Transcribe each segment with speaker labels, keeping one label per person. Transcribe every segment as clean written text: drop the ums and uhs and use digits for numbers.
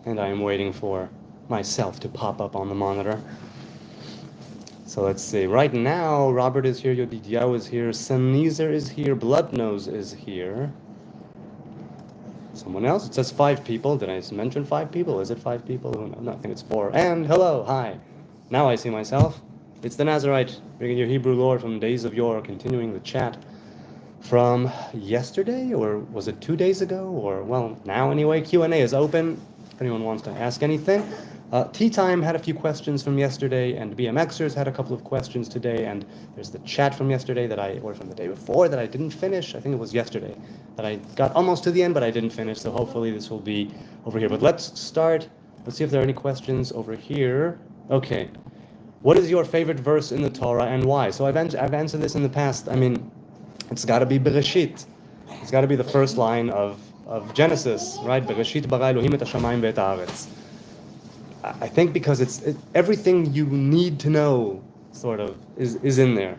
Speaker 1: and I am waiting for myself to pop up on the monitor. So let's see. Right now, Robert is here, Yodidiao is here, Senizer is here, Bloodnose is here. Someone else? It says 5 people. Did I mention 5 people? Is it 5 people? Who knows? No, I think it's 4. And hello, hi. Now I see myself. It's the Nazarite, bringing you Hebrew lore from days of yore, continuing the chat from yesterday, or was it 2 days ago? Or, well, now anyway, Q&A is open if anyone wants to ask anything. Tea Time had a few questions from yesterday, and BMXers had a couple of questions today, and there's the chat from yesterday or from the day before that I didn't finish. I think it was yesterday that I got almost to the end, but I didn't finish, so hopefully this will be over here. But let's start. Let's see if there are any questions over here. Okay. What is your favorite verse in the Torah and why? So I've answered this in the past. I mean, it's got to be Bereshit. It's got to be the first line of Genesis, right? Bereshit bara Elohim et hashamayim ve'et haaretz. I think because everything you need to know sort of is in there.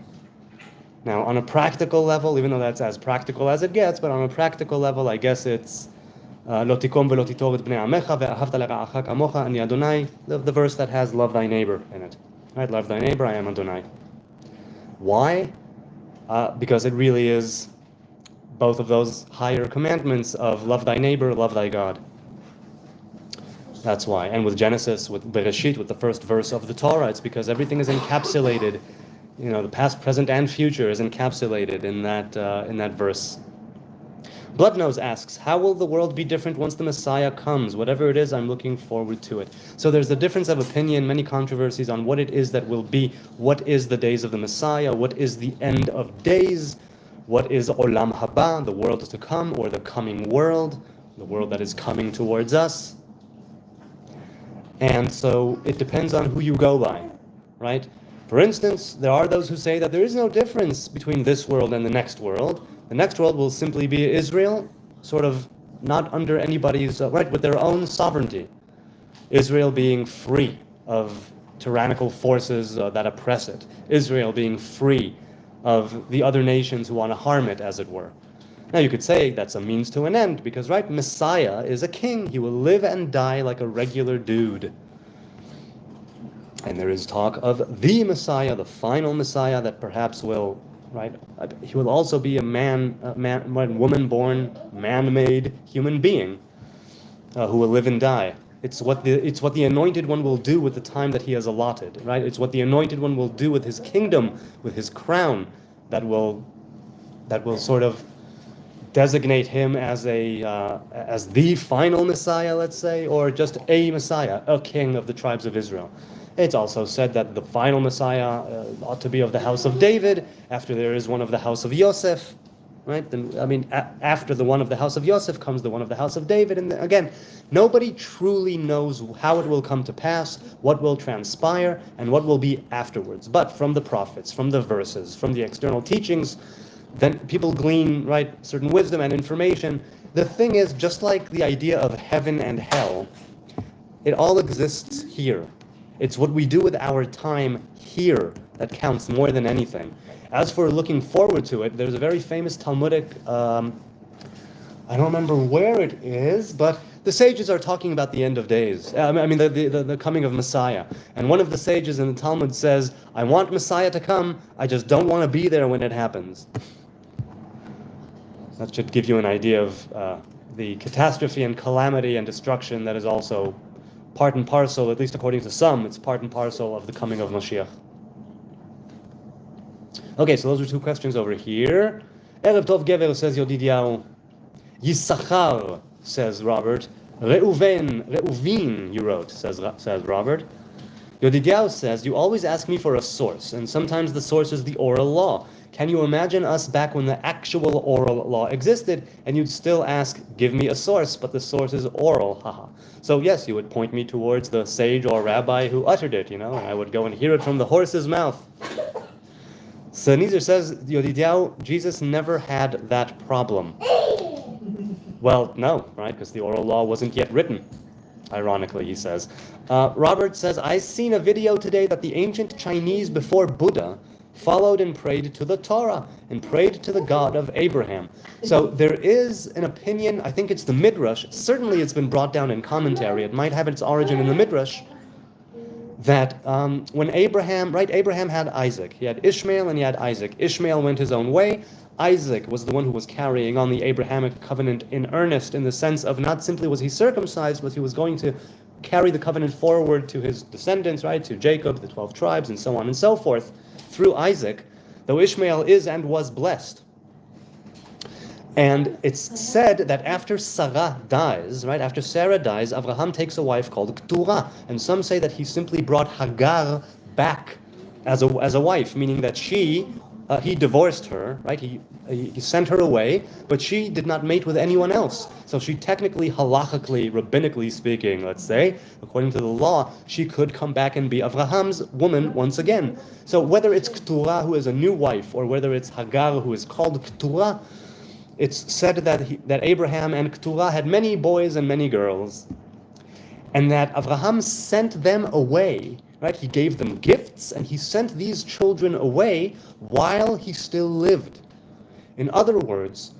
Speaker 1: Now, on a practical level, even though that's as practical as it gets, but on a practical level, I guess it's lo tikom ve'lo titor et bnei amecha ve'ahavta le'ra'acha kamocha ani Adonai, the verse that has love thy neighbor in it. Right? Love thy neighbor, I am Adonai. Why? Because it really is both of those higher commandments of love thy neighbor, love thy God. That's why. And with Genesis, with Bereshit, with the first verse of the Torah, it's because everything is encapsulated. You know, the past, present, and future is encapsulated in that verse. Bloodnose asks, how will the world be different once the Messiah comes? Whatever it is, I'm looking forward to it. So there's a difference of opinion, many controversies on what it is that will be. What is the days of the Messiah? What is the end of days? What is Olam Haba, the world to come, or the coming world, the world that is coming towards us? And so it depends on who you go by, right? For instance, there are those who say that there is no difference between this world and the next world. The next world will simply be Israel, sort of not under anybody's, right, with their own sovereignty. Israel being free of tyrannical forces that oppress it. Israel being free of the other nations who want to harm it, as it were. Now you could say that's a means to an end, because, right, Messiah is a king. He will live and die like a regular dude. And there is talk of the Messiah, the final Messiah, that perhaps will, right, he will also be a woman-born, man-made human being who will live and die. It's what the Anointed One will do with the time that he has allotted, right? It's what the Anointed One will do with his kingdom, with his crown, that will sort of designate him as the final Messiah, let's say, or just a Messiah, a king of the tribes of Israel. It's also said that the final Messiah ought to be of the house of David, after there is one of the house of Yosef, right? Then, I mean, after the one of the house of Yosef comes the one of the house of David, and again, nobody truly knows how it will come to pass, what will transpire, and what will be afterwards. But from the prophets, from the verses, from the external teachings, then people glean, right, certain wisdom and information. The thing is, just like the idea of heaven and hell, it all exists here. It's what we do with our time here that counts more than anything. As for looking forward to it, there's a very famous Talmudic, I don't remember where it is, but the sages are talking about the end of days. I mean, the coming of Messiah. And one of the sages in the Talmud says, I want Messiah to come, I just don't want to be there when it happens. That should give you an idea of the catastrophe and calamity and destruction that is also part and parcel, at least according to some, it's part and parcel of the coming of Mashiach. Okay, so those are 2 questions over here. Erev Tov Gever, says Yodidiao. Yisachar, says Robert. Reuvin, you wrote, says Robert. Yodidiao says, you always ask me for a source, and sometimes the source is the oral law. Can you imagine us back when the actual oral law existed, and you'd still ask, give me a source, but the source is oral, haha. So yes, you would point me towards the sage or rabbi who uttered it, and I would go and hear it from the horse's mouth. Senizer says, Yodidiao, Jesus never had that problem. Well, no, right, because the oral law wasn't yet written, ironically, he says. Robert says, I seen a video today that the ancient Chinese before Buddha followed and prayed to the Torah and prayed to the God of Abraham. So there is an opinion, I think it's the Midrash, certainly it's been brought down in commentary, it might have its origin in the Midrash, that when Abraham had Isaac. He had Ishmael and he had Isaac. Ishmael went his own way. Isaac was the one who was carrying on the Abrahamic covenant in earnest, in the sense of not simply was he circumcised, but he was going to carry the covenant forward to his descendants, right, to Jacob, the 12 tribes, and so on and so forth, through Isaac, though Ishmael is and was blessed. And it's said that after Sarah dies, right, after Sarah dies, Abraham takes a wife called Keturah, and some say that he simply brought Hagar back as a wife, meaning that he divorced her, right, he sent her away, but she did not mate with anyone else. So she technically, halachically, rabbinically speaking, let's say, according to the law, she could come back and be Abraham's woman once again. So whether it's Keturah, who is a new wife, or whether it's Hagar, who is called Keturah, it's said that Abraham and Keturah had many boys and many girls, and that Abraham sent them away, right? He gave them gifts, and he sent these children away while he still lived. In other words,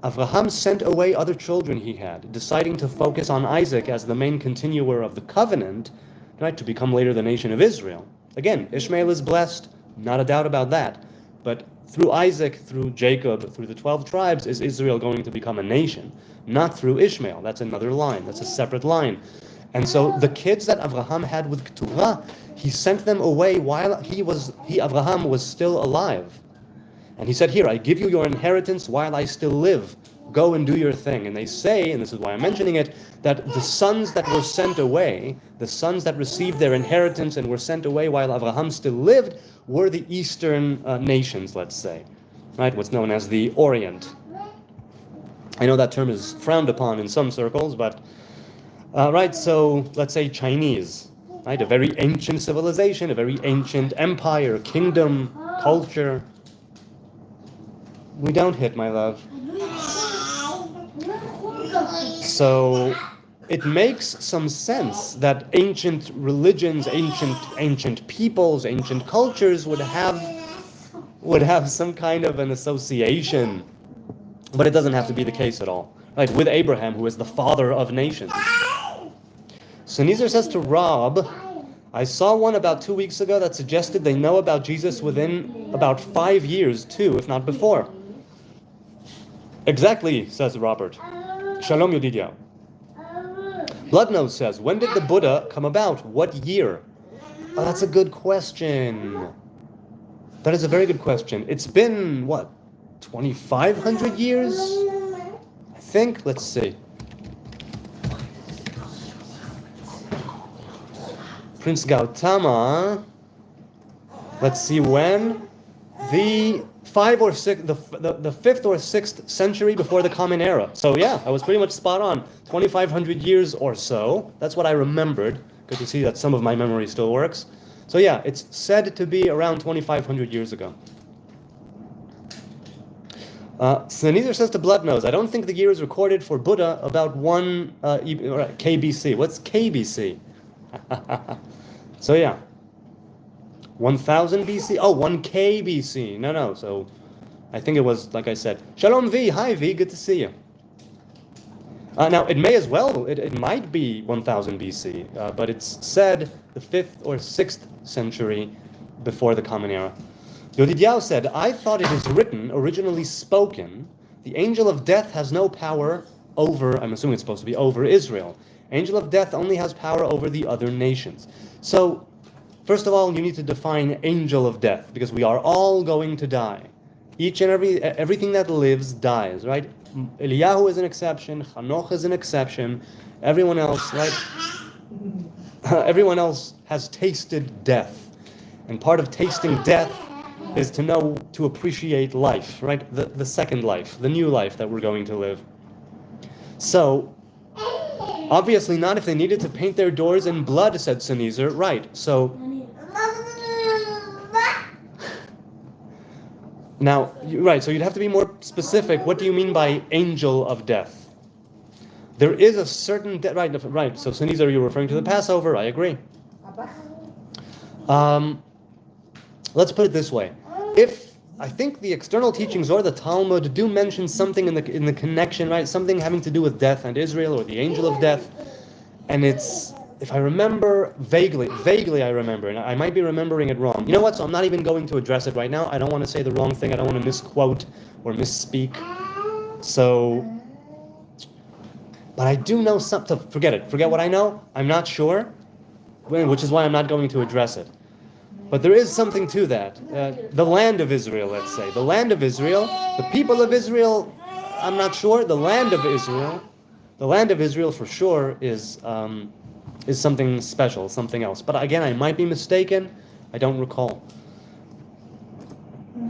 Speaker 1: Abraham sent away other children he had, deciding to focus on Isaac as the main continuer of the covenant, right, to become later the nation of Israel. Again, Ishmael is blessed, not a doubt about that, but through Isaac, through Jacob, through the 12 tribes, is Israel going to become a nation, not through Ishmael. That's another line, that's a separate line. And so the kids that Abraham had with Keturah, he sent them away while Abraham was still alive. And he said, here, I give you your inheritance while I still live. Go and do your thing. And they say, and this is why I'm mentioning it, that the sons that were sent away, the sons that received their inheritance and were sent away while Abraham still lived, were the Eastern nations, let's say, right? What's known as the Orient. I know that term is frowned upon in some circles, but right, so let's say Chinese, right? A very ancient civilization, a very ancient empire, kingdom, culture. We don't hit, my love. So it makes some sense that ancient religions, ancient peoples, ancient cultures would have some kind of an association, but it doesn't have to be the case at all, right? With Abraham, who is the father of nations. So Nizar says to Rob, I saw one about 2 weeks ago that suggested they know about Jesus within about 5 years too, if not before. Exactly, says Robert. Shalom Yodidia. Bloodnose says, when did the Buddha come about? What year? Oh, that's a good question. That is a very good question. It's been, what, 2,500 years? I think, let's see. Prince Gautama, let's see when, the 5th or 6th century before the Common Era. So yeah, I was pretty much spot on. 2,500 years or so. That's what I remembered. Good to see that some of my memory still works. So yeah, it's said to be around 2,500 years ago. Sanither says to Bloodnose, I don't think the year is recorded for Buddha about 1 KBC. What's KBC? So yeah. 1000 BC? Oh, 1K BC. No. So I think it was, like I said. Shalom V. Hi V. Good to see you. Now, it may as well, it might be 1000 BC, but it's said the 5th or 6th century before the Common Era. Yodidiao said, I thought it is written, originally spoken, the angel of death has no power over, I'm assuming it's supposed to be over Israel. Angel of death only has power over the other nations. So, first of all, you need to define angel of death, because we are all going to die. Each and everything that lives dies, right? Eliyahu is an exception, Hanoch is an exception, everyone else, right? Everyone else has tasted death. And part of tasting death is to know, to appreciate life, right? The second life, the new life that we're going to live. So, obviously not if they needed to paint their doors in blood, said Sneezer. Right, so... Now, right, so you'd have to be more specific. What do you mean by angel of death? There is a certain... right, so Sneezer, you're referring to the Passover. I agree. Let's put it this way. if I think the external teachings or the Talmud do mention something in the connection, right? Something having to do with death and Israel or the angel of death, and it's, if I remember vaguely I remember, and I might be remembering it wrong. You know what? So I'm not even going to address it right now. I don't want to say the wrong thing. I don't want to misquote or misspeak. So, but I do know something. Forget it. Forget what I know. I'm not sure, which is why I'm not going to address it. But there is something to that. The land of Israel, let's say. The land of Israel, the people of Israel, I'm not sure. The land of Israel for sure is something special, something else. But again, I might be mistaken. I don't recall.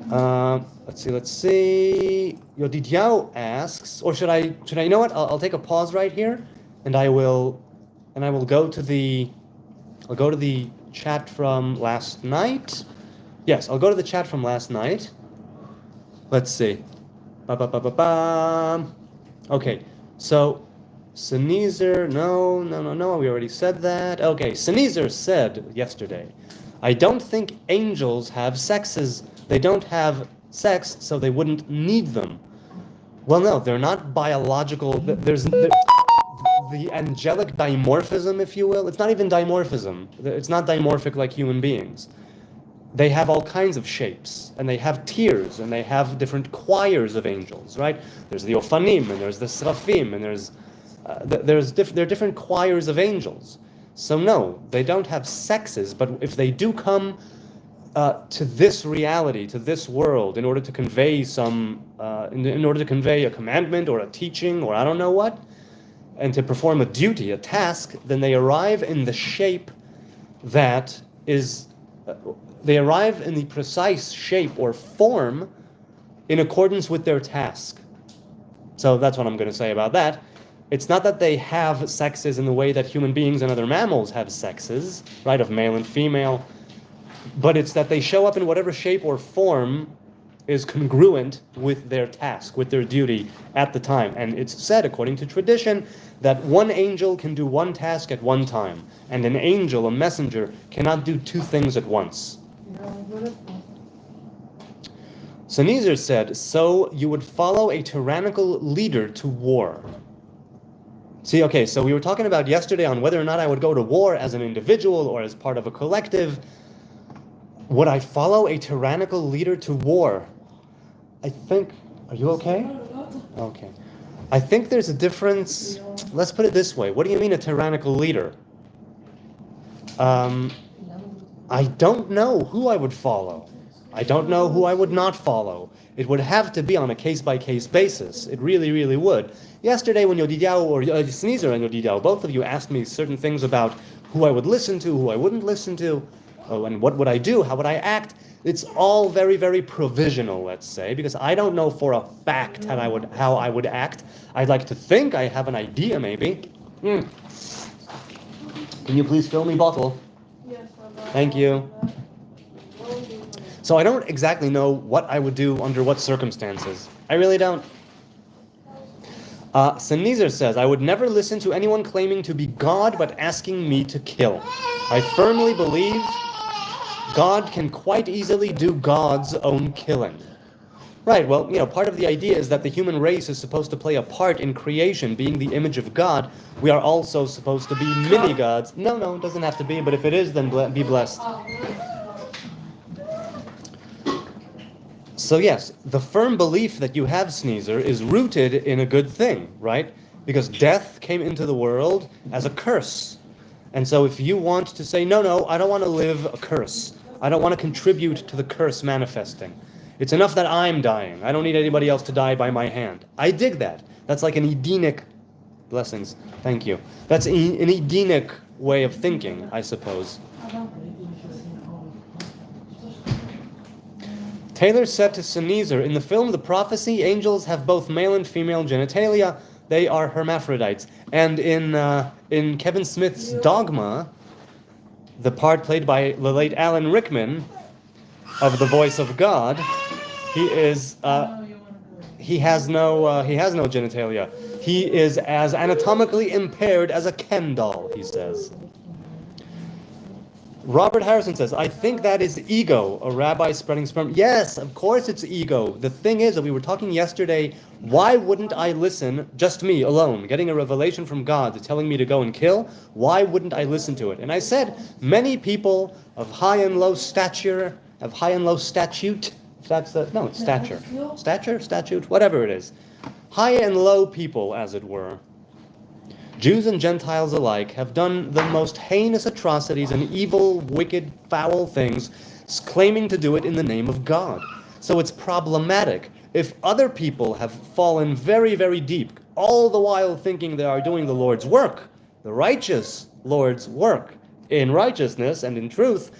Speaker 1: Let's see. Yodidiao asks, or should I, you know what? I'll take a pause right here, and I will go to the chat from last night. Yes, I'll go to the chat from last night. Let's see. Okay, so Sneezer, no, we already said that. Okay, Sneezer said yesterday, I don't think angels have sexes. They don't have sex, so they wouldn't need them. Well, no, they're not biological. There's the angelic dimorphism, if you will. It's not even dimorphism. It's not dimorphic like human beings. They have all kinds of shapes, and they have tiers, and they have different choirs of angels, right? There's the Ophanim, and there's the Seraphim, and there are different choirs of angels. So no, they don't have sexes, but if they do come to this reality, to this world, in order to convey in order to convey a commandment or a teaching or I don't know what, and to perform a duty, a task, then they arrive in the shape that is, they arrive in the precise shape or form in accordance with their task. So that's what I'm going to say about that. It's not that they have sexes in the way that human beings and other mammals have sexes, right, of male and female, but it's that they show up in whatever shape or form is congruent with their task, with their duty at the time. And it's said, according to tradition, that one angel can do one task at one time, and an angel, a messenger, cannot do two things at once. Sneezer said, so you would follow a tyrannical leader to war. See, okay, so we were talking about yesterday on whether or not I would go to war as an individual or as part of a collective. Would I follow a tyrannical leader to war? I think, are you okay? Okay. I think there's a difference. Let's put it this way. What do you mean a tyrannical leader? I don't know who I would follow. I don't know who I would not follow. It would have to be on a case-by-case basis. It really, really would. Yesterday when Yodidiao or Sneezer and Yodidiao, both of you asked me certain things about who I would listen to, who I wouldn't listen to, and what would I do, how would I act. It's all very, very provisional, let's say, because I don't know for a fact how I would act. I'd like to think I have an idea, maybe. Can you please fill me bottle?
Speaker 2: Yes,
Speaker 1: Thank you. So I don't exactly know what I would do under what circumstances. I really don't. Sneezer says, I would never listen to anyone claiming to be God but asking me to kill. I firmly believe God can quite easily do God's own killing. Right, well, part of the idea is that the human race is supposed to play a part in creation, being the image of God. We are also supposed to be mini-gods. No, it doesn't have to be, but if it is, then be blessed. So yes, the firm belief that you have, Sneezer, is rooted in a good thing, right? Because death came into the world as a curse. And so if you want to say, no, I don't want to live a curse. I don't want to contribute to the curse manifesting. It's enough that I'm dying. I don't need anybody else to die by my hand. I dig that. That's like an Edenic, blessings, thank you. That's an Edenic way of thinking, I suppose. Taylor said to Sneezer, in the film The Prophecy, angels have both male and female genitalia. They are hermaphrodites. And in Kevin Smith's Dogma, the part played by the late Alan Rickman of the voice of God, he has no genitalia. He is as anatomically impaired as a Ken doll, he says. Robert Harrison says, I think that is ego, a rabbi spreading sperm. Yes, of course it's ego. The thing is that we were talking yesterday, why wouldn't I listen, just me alone, getting a revelation from God telling me to go and kill? Why wouldn't I listen to it? And I said, many people of high and low stature, of high and low statute, if that's the, no, it's stature. Stature, statute, whatever it is. High and low people, as it were, Jews and Gentiles alike, have done the most heinous atrocities and evil, wicked, foul things, claiming to do it in the name of God. So it's problematic. If other people have fallen very, very deep, all the while thinking they are doing the Lord's work, the righteous Lord's work, in righteousness and in truth,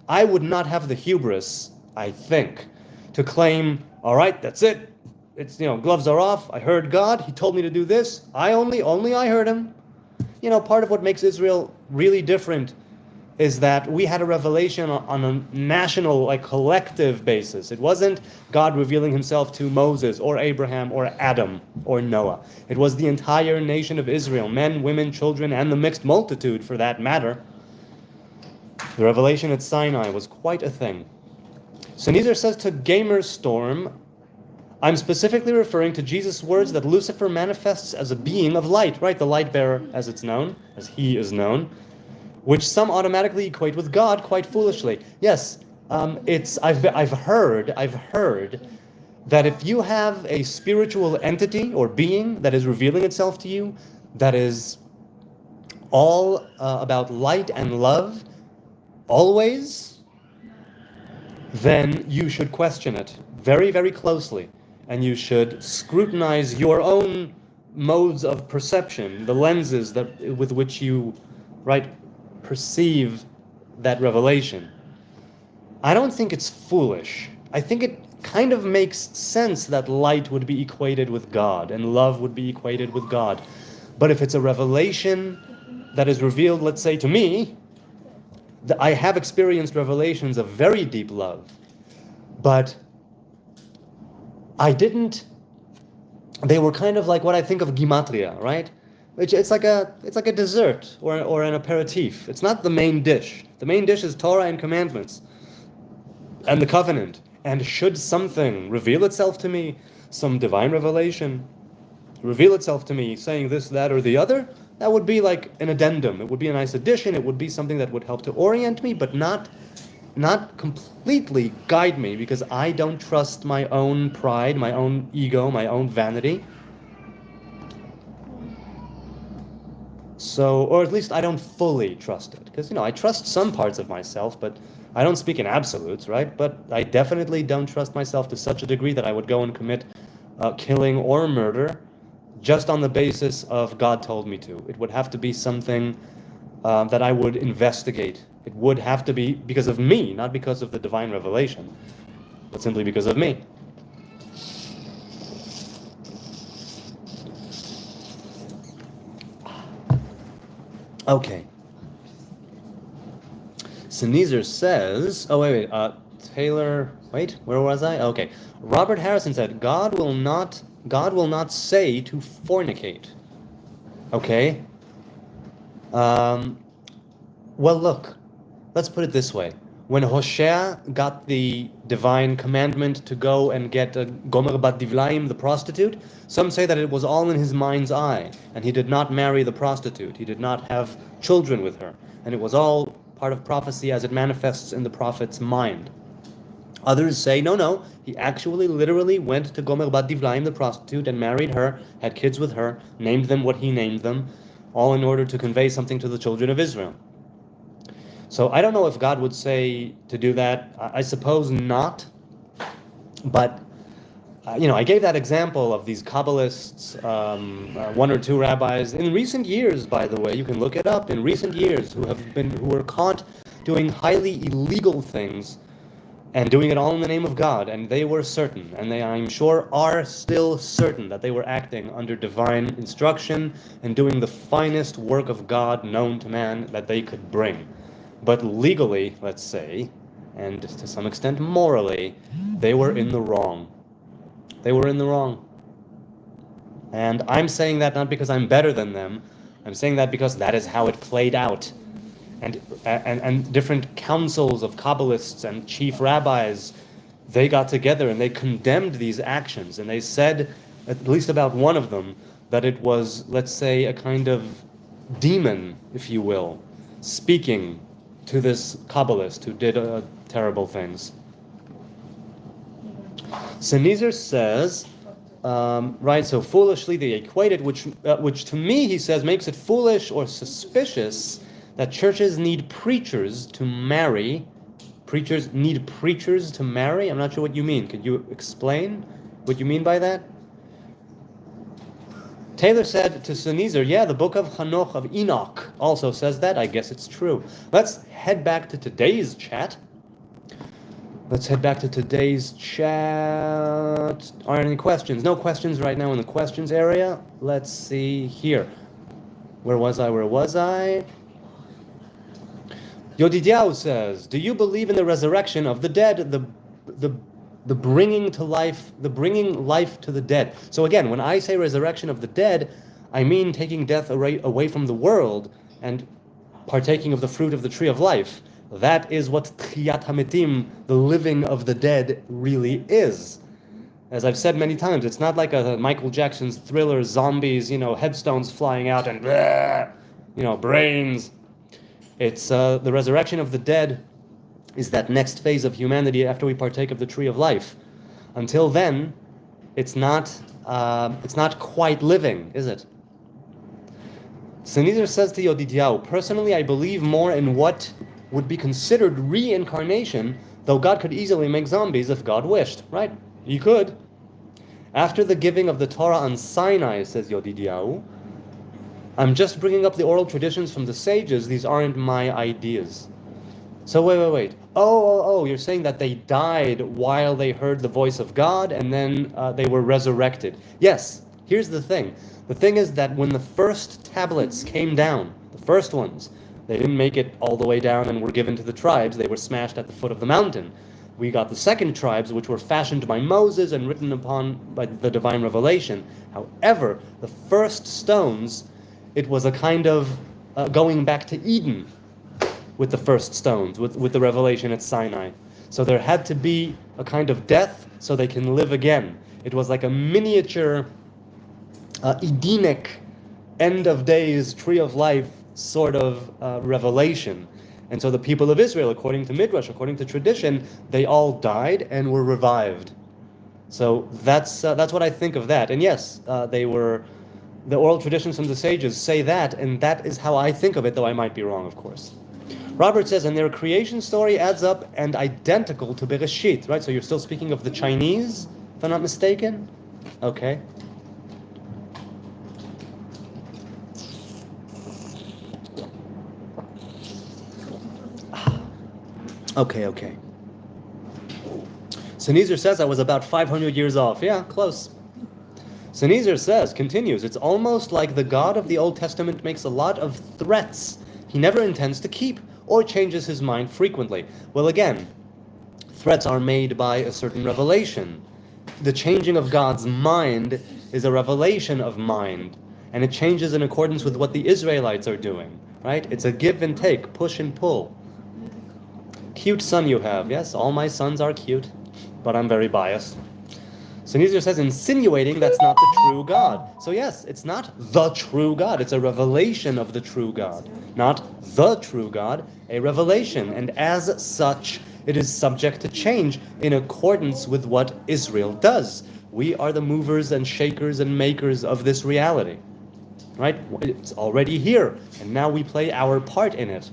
Speaker 1: I would not have the hubris, I think, to claim, all right, that's it. It's, gloves are off. I heard God. He told me to do this. Only I heard him. Part of what makes Israel really different is that we had a revelation on a national, collective basis. It wasn't God revealing himself to Moses or Abraham or Adam or Noah. It was the entire nation of Israel, men, women, children, and the mixed multitude for that matter. The revelation at Sinai was quite a thing. So Nezer says to Gamerstorm, I'm specifically referring to Jesus' words that Lucifer manifests as a being of light, right? The light bearer, as it's known, as he is known, which some automatically equate with God quite foolishly. Yes, I've heard that if you have a spiritual entity or being that is revealing itself to you, that is all about light and love, always, then you should question it very, very closely. And you should scrutinize your own modes of perception, the lenses with which you, perceive that revelation. I don't think it's foolish. I think it kind of makes sense that light would be equated with God and love would be equated with God. But if it's a revelation that is revealed, let's say to me, I have experienced revelations of very deep love, but they were kind of like what I think of gematria, right? It's like a dessert or an aperitif. It's not the main dish. The main dish is Torah and commandments and the covenant. And should something reveal itself to me, some divine revelation, reveal itself to me saying this, that, or the other, that would be like an addendum. It would be a nice addition. It would be something that would help to orient me, but not completely guide me, because I don't trust my own pride, my own ego, my own vanity. So, or at least I don't fully trust it. Because, I trust some parts of myself, but I don't speak in absolutes, right? But I definitely don't trust myself to such a degree that I would go and commit killing or murder just on the basis of God told me to. It would have to be something that I would investigate. It would have to be because of me, not because of the divine revelation, but simply because of me. Okay. So Nezer says, Taylor, where was I? Okay. Robert Harrison said, God will not say to fornicate. Okay. Well, look, let's put it this way. When Hoshea got the divine commandment to go and get Gomer bat Divlaim, the prostitute, some say that it was all in his mind's eye, and he did not marry the prostitute. He did not have children with her, and it was all part of prophecy as it manifests in the prophet's mind. Others say, no, he actually literally went to Gomer bat Divlaim, the prostitute, and married her, had kids with her, named them what he named them, all in order to convey something to the children of Israel. So I don't know if God would say to do that. I suppose not. But, I gave that example of these Kabbalists, one or two rabbis, in recent years, by the way, you can look it up, in recent years, who were caught doing highly illegal things and doing it all in the name of God. And they were certain, and they, I'm sure, are still certain that they were acting under divine instruction and doing the finest work of God known to man that they could bring. But legally, let's say, and to some extent morally, they were in the wrong. They were in the wrong. And I'm saying that not because I'm better than them. I'm saying that because that is how it played out. and different councils of Kabbalists and chief rabbis, they got together and they condemned these actions, and they said, at least about one of them, that it was, let's say, a kind of demon, if you will, speaking to this Kabbalist who did terrible things. Sennheiser says, right, so foolishly they equate it, which to me, he says, makes it foolish or suspicious that churches need preachers to marry. Preachers need preachers to marry? I'm not sure what you mean. Could you explain what you mean by that? Taylor said to Sennheiser, yeah, the book of Hanoch, of Enoch, also says that. I guess it's true. Let's head back to today's chat. Are there any questions? No questions right now in the questions area. Let's see here. Where was I? Yodidiao says, do you believe in the resurrection of the dead, the bringing life to the dead? So again, when I say resurrection of the dead, I mean taking death away from the world and partaking of the fruit of the tree of life. That is what Tchiyat HaMetim, the living of the dead, really is. As I've said many times, it's not like a Michael Jackson's Thriller, zombies, headstones flying out and, brains. It's the resurrection of the dead is that next phase of humanity after we partake of the tree of life. Until then, it's not quite living, is it? Sennheiser says to Yodidiao, personally, I believe more in what would be considered reincarnation, though God could easily make zombies if God wished, right? He could. After the giving of the Torah on Sinai, says Yodidiao, I'm just bringing up the oral traditions from the sages. These aren't my ideas. So wait. Oh, you're saying that they died while they heard the voice of God and then they were resurrected. Yes, here's the thing. The thing is that when the first tablets came down, the first ones, they didn't make it all the way down and were given to the tribes. They were smashed at the foot of the mountain. We got the second tribes, which were fashioned by Moses and written upon by the divine revelation. However, the first stones, it was a kind of going back to Eden with the first stones, with the revelation at Sinai. So there had to be a kind of death so they can live again. It was like a miniature Edenic end of days, tree of life sort of revelation. And so the people of Israel, according to Midrash, according to tradition, they all died and were revived. So that's what I think of that. And yes, the oral traditions from the sages say that, and that is how I think of it, though I might be wrong, of course. Robert says, and their creation story adds up and identical to Bereshit, right? So you're still speaking of the Chinese, if I'm not mistaken? Okay. Okay. Sennheiser says I was about 500 years off. Yeah, close. Sennheiser continues, it's almost like the God of the Old Testament makes a lot of threats he never intends to keep or changes his mind frequently. Well, again, threats are made by a certain revelation. The changing of God's mind is a revelation of mind, and it changes in accordance with what the Israelites are doing, right? It's a give and take, push and pull. Cute son you have. Yes, all my sons are cute, but I'm very biased. Sennheiser says, insinuating that's not the true God. So yes, it's not the true God. It's a revelation of the true God. Not the true God, a revelation. And as such, it is subject to change in accordance with what Israel does. We are the movers and shakers and makers of this reality. Right? It's already here, and now we play our part in it.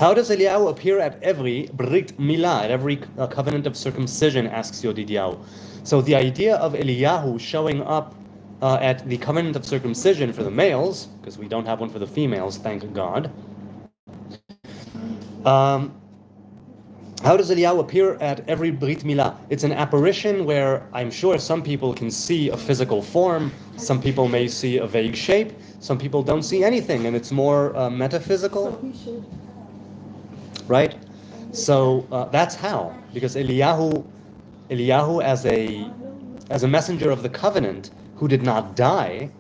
Speaker 1: How does Eliyahu appear at every Brit Milah, at every covenant of circumcision, asks Yodidiao. So the idea of Eliyahu showing up at the covenant of circumcision for the males, because we don't have one for the females, thank God. How does Eliyahu appear at every Brit Milah? It's an apparition where I'm sure some people can see a physical form, some people may see a vague shape, some people don't see anything, and it's more metaphysical. Right? So that's how, because Eliyahu as a messenger of the covenant who did not die,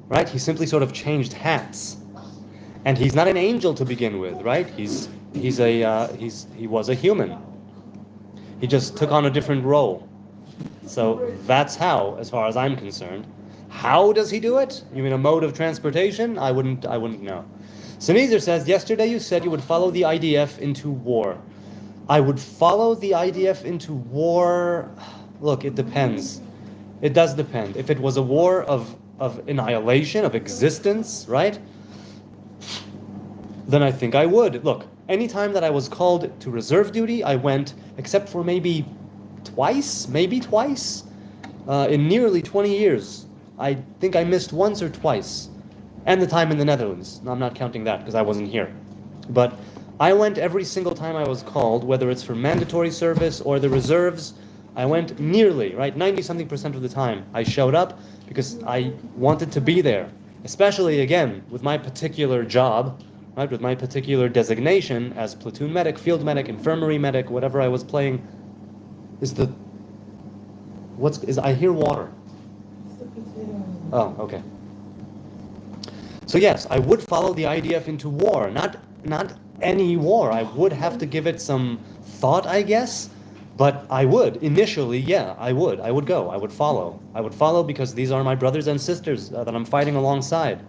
Speaker 1: right? He simply sort of changed hats. And he's not an angel to begin with, right? He was a human. He just took on a different role. So that's how, as far as I'm concerned. How does he do it? You mean a mode of transportation? I wouldn't know. Sneezer says, yesterday you said you would follow the IDF into war. I would follow the IDF into war. Look, it depends. It does depend. If it was a war of annihilation, of existence, right? Then I think I would. Look, anytime that I was called to reserve duty, I went, except for maybe twice, in nearly 20 years. I think I missed once or twice. And the time in the Netherlands. No, I'm not counting that because I wasn't here. But I went every single time I was called, whether it's for mandatory service or the reserves. I went nearly, right, 90-something% of the time. I showed up because I wanted to be there. Especially, again, with my particular job, right, with my particular designation as platoon medic, field medic, infirmary medic, whatever I was playing. I hear water. Oh, okay. So yes, I would follow the IDF into war, not any war. I would have to give it some thought, I guess, but I would initially. Yeah, I would go. I would follow because these are my brothers and sisters that I'm fighting alongside.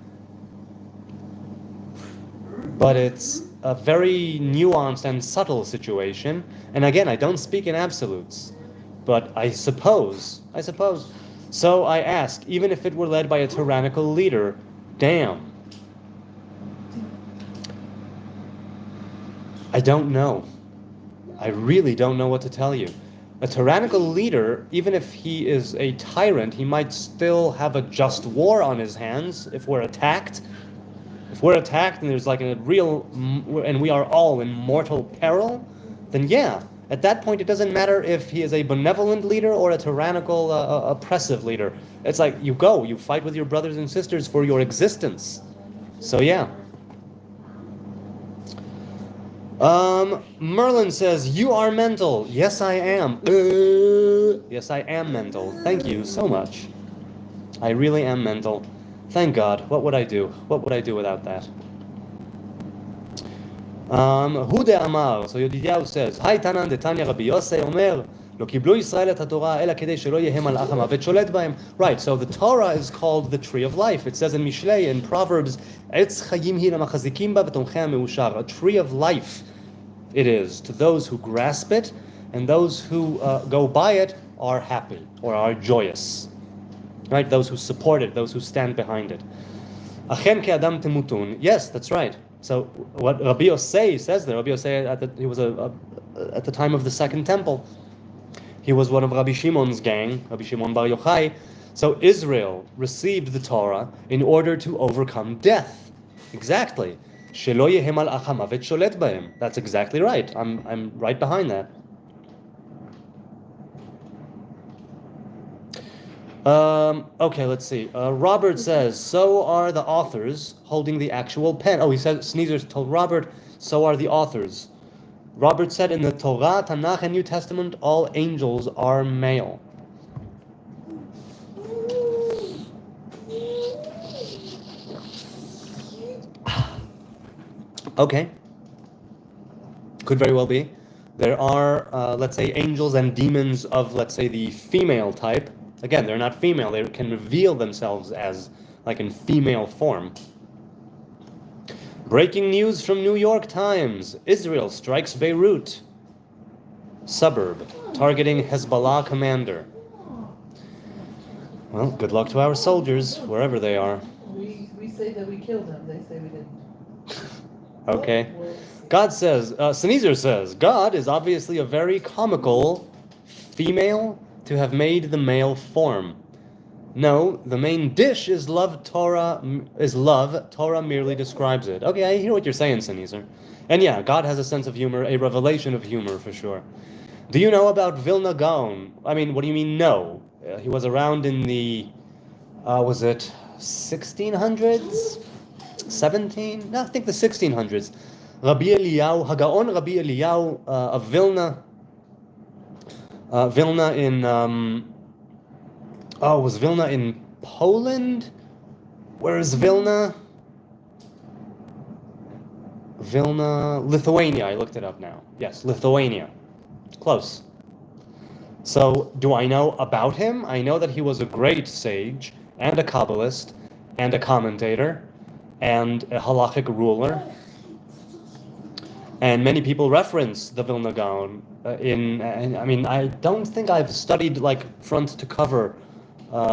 Speaker 1: But it's a very nuanced and subtle situation, and again, I don't speak in absolutes, but I suppose. So I ask, even if it were led by a tyrannical leader, damn. I don't know. I really don't know what to tell you. A tyrannical leader, even if he is a tyrant, he might still have a just war on his hands if we're attacked. If we're attacked and there's like and we are all in mortal peril, then yeah, at that point it doesn't matter if he is a benevolent leader or a tyrannical, oppressive leader. It's like you fight with your brothers and sisters for your existence. So yeah. Merlin says, you are mental. Yes, I am. Yes, I am mental. Thank you so much. I really am mental. Thank God. What would I do? What would I do without that? Hude Amar. So Yodidiahu says, Hai Tanan de Tanya Rabbi Yosei Omer, Lo kiblu Yisrael et haTorah ela kedei shelo yehem malach hamavet sholet bahem. Right, so the Torah is called the tree of life. It says in Mishlei, in Proverbs, Etz chayim hi lamachazikim ba v'tomchei ha'meushar. A tree of life it is to those who grasp it, and those who go by it are happy or are joyous. Right, those who support it, those who stand behind it. Achen ke'adam temutun. Yes, that's right. So what Rabbi Yosei says there, Rabbi Yosei, he was at the time of the Second Temple. He was one of Rabbi Shimon's gang, Rabbi Shimon Bar Yochai. So Israel received the Torah in order to overcome death. Exactly. Shelo yehem malach hamavet sholet bahem. That's exactly right. I'm right behind that. Okay, let's see. Robert says, so are the authors holding the actual pen. Oh, he said, Sneezer told Robert, so are the authors. Robert said, in the Torah, Tanakh, and New Testament, all angels are male. Okay. Could very well be. There are, let's say, angels and demons of, let's say, the female type. Again, they're not female. They can reveal themselves as, like, in female form. Breaking news from New York Times. Israel strikes Beirut suburb, targeting Hezbollah commander. Well, good luck to our soldiers, wherever they are.
Speaker 2: We say that we killed him. They say we didn't.
Speaker 1: Okay. God says, Sneezer says, God is obviously a very comical female to have made the male form. No, the main dish is love. Torah merely describes it. Okay, I hear what you're saying, Sneezer. And yeah, God has a sense of humor, a revelation of humor for sure. Do you know about Vilna Gaon? I mean, what do you mean no? He was around in the, was it 1600s? 17? No, I think the 1600s. Rabbi Eliyahu, Hagaon Rabbi Eliyahu of Vilna. Vilna in, was Vilna in Poland? Where is Vilna? Vilna, Lithuania. I looked it up now. Yes, Lithuania. Close. So, do I know about him? I know that he was a great sage, and a Kabbalist, and a commentator, and a halachic ruler. And many people reference the Vilna Gaon I don't think I've studied like front to cover,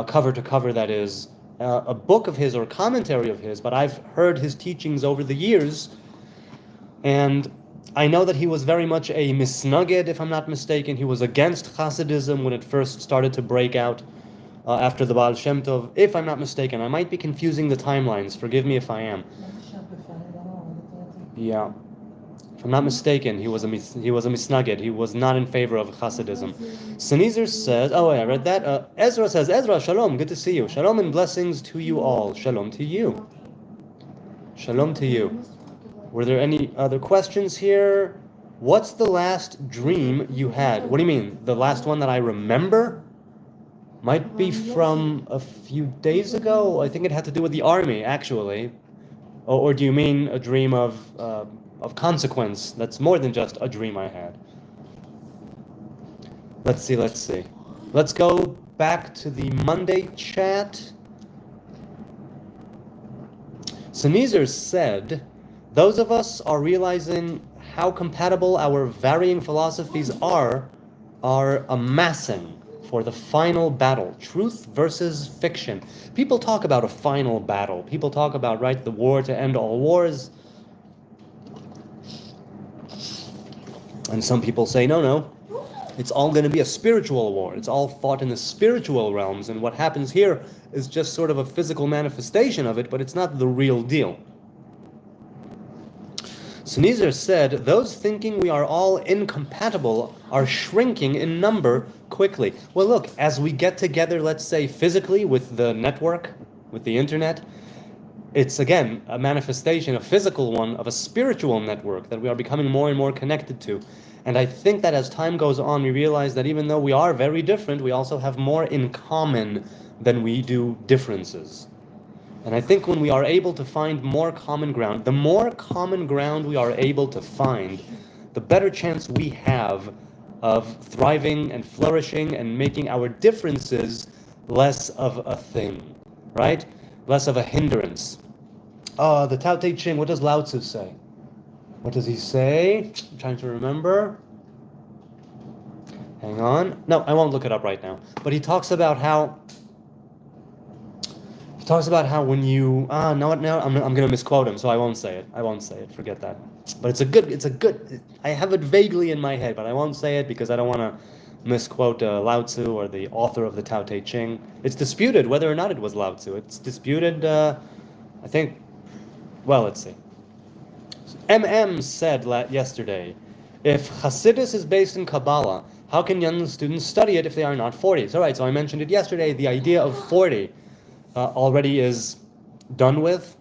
Speaker 1: cover to cover, that is, a book of his or commentary of his, but I've heard his teachings over the years, and I know that he was very much a misnagid, if I'm not mistaken. He was against Hasidism when it first started to break out after the Baal Shem Tov, if I'm not mistaken. I might be confusing the timelines. Forgive me if I am. Yeah. If I'm not mistaken, he was a misnagid. He was not in favor of Hasidism. Sneezer says, oh, I read that. Ezra says, Ezra, shalom, good to see you. Shalom and blessings to you all. Shalom to you. Shalom to you. Were there any other questions here? What's the last dream you had? What do you mean? The last one that I remember? Might be from a few days ago. I think it had to do with the army, actually. Or do you mean a dream of consequence? That's more than just a dream I had. Let's see. Let's go back to the Monday chat. Sneezer said, those of us are realizing how compatible our varying philosophies are amassing for the final battle, truth versus fiction. People talk about a final battle. People talk about, right, the war to end all wars. And some people say, no, it's all going to be a spiritual war. It's all fought in the spiritual realms, and what happens here is just sort of a physical manifestation of it, but it's not the real deal. Sneezer said, those thinking we are all incompatible are shrinking in number quickly. Well, look, as we get together, let's say physically with the network, with the internet, it's again a manifestation, a physical one, of a spiritual network that we are becoming more and more connected to. And I think that as time goes on, we realize that even though we are very different, we also have more in common than we do differences. And I think when we are able to find more common ground, the more common ground we are able to find, the better chance we have of thriving and flourishing and making our differences less of a thing, right? Less of a hindrance. The Tao Te Ching, what does Lao Tzu say? What does he say? I'm trying to remember. Hang on. No, I won't look it up right now. But he talks about how when you I'm going to misquote him, so I won't say it. Forget that. But it's a good. I have it vaguely in my head, but I won't say it because I don't want to misquote Lao Tzu or the author of the Tao Te Ching. It's disputed whether or not it was Lao Tzu. It's disputed. I think. Well, let's see. MM said yesterday, if Hasidus is based in Kabbalah, how can young students study it if they are not 40? So right, so I mentioned it yesterday. The idea of 40 already is done with,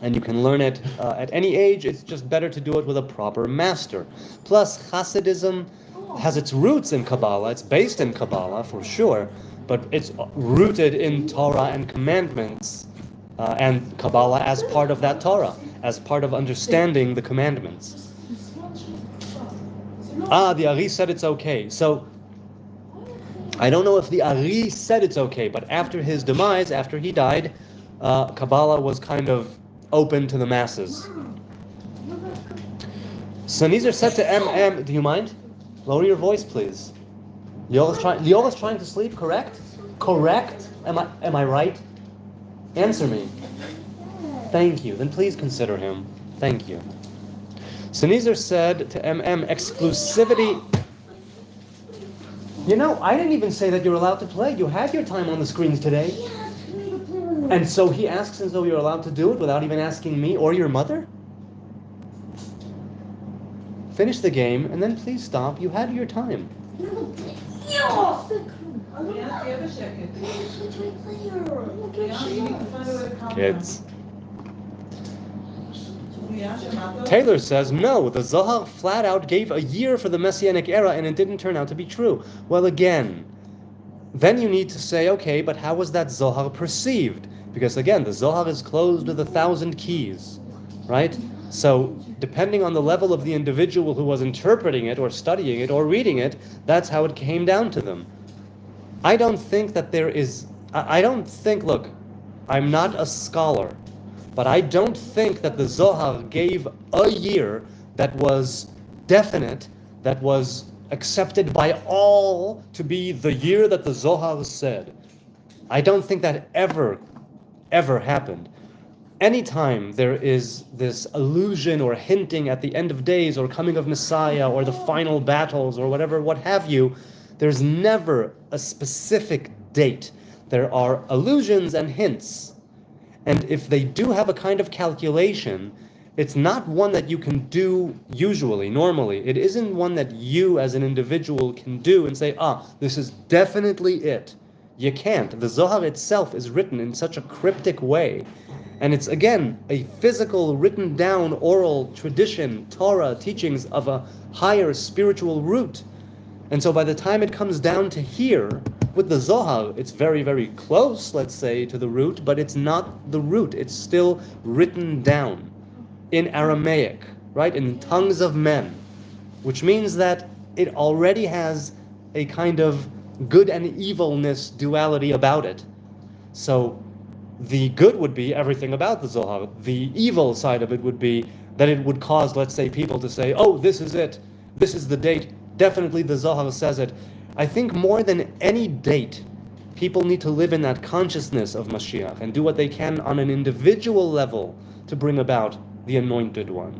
Speaker 1: and you can learn it at any age. It's just better to do it with a proper master. Plus, Hasidism has its roots in Kabbalah. It's based in Kabbalah for sure, but it's rooted in Torah and commandments, and Kabbalah as part of that Torah, as part of understanding the commandments. The Ari said it's okay. So I don't know if the Ari said it's okay, but after his demise, after he died, Kabbalah was kind of open to the masses. Sneezer said to MM, do you mind? Lower your voice, please. Liola's trying to sleep, correct? Correct? Am I right? Answer me. Thank you. Then please consider him. Thank you. Sneezer said to MM, exclusivity. You know, I didn't even say that you're allowed to play. You had your time on the screens today. And so he asks as though you're allowed to do it without even asking me or your mother? Finish the game and then please stop. You had your time. Kids. Taylor says, no, the Zohar flat out gave a year for the Messianic era and it didn't turn out to be true. Well, again, then you need to say, okay, but how was that Zohar perceived? Because again, the Zohar is closed with 1,000 keys. right? So depending on the level of the individual who was interpreting it or studying it or reading it, that's how it came down to them. I don't think that there is, I don't think, look, I'm not a scholar, but I don't think that the Zohar gave a year that was definite, that was accepted by all to be the year that the Zohar said. I don't think that ever happened. Anytime there is this allusion or hinting at the end of days or coming of Messiah or the final battles or whatever, what have you, there's never a specific date. There are allusions and hints. And if they do have a kind of calculation, it's not one that you can do usually, normally. It isn't one that you as an individual can do and say, this is definitely it. You can't. The Zohar itself is written in such a cryptic way. And it's, again, a physical, written down, oral tradition, Torah, teachings of a higher spiritual root. And so by the time it comes down to here, with the Zohar, it's very, very close, let's say, to the root, but it's not the root. It's still written down in Aramaic, right, in tongues of men, which means that it already has a kind of good and evilness duality about it. So the good would be everything about the Zohar. The evil side of it would be that it would cause, let's say, people to say, this is it, this is the date, definitely the Zohar says it. I think more than any date, people need to live in that consciousness of Mashiach and do what they can on an individual level to bring about the anointed one.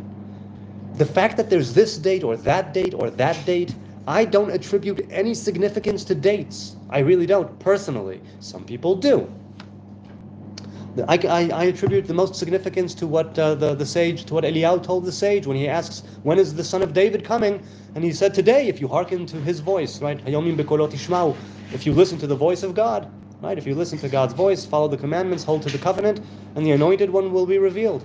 Speaker 1: The fact that there's this date or that date or that date, I don't attribute any significance to dates. I really don't, personally. Some people do. I attribute the most significance to what the sage, to what Eliyahu told the sage when he asks, when is the son of David coming? And he said, today, if you hearken to his voice, right? If you listen to the voice of God, right? If you listen to God's voice, follow the commandments, hold to the covenant, and the anointed one will be revealed.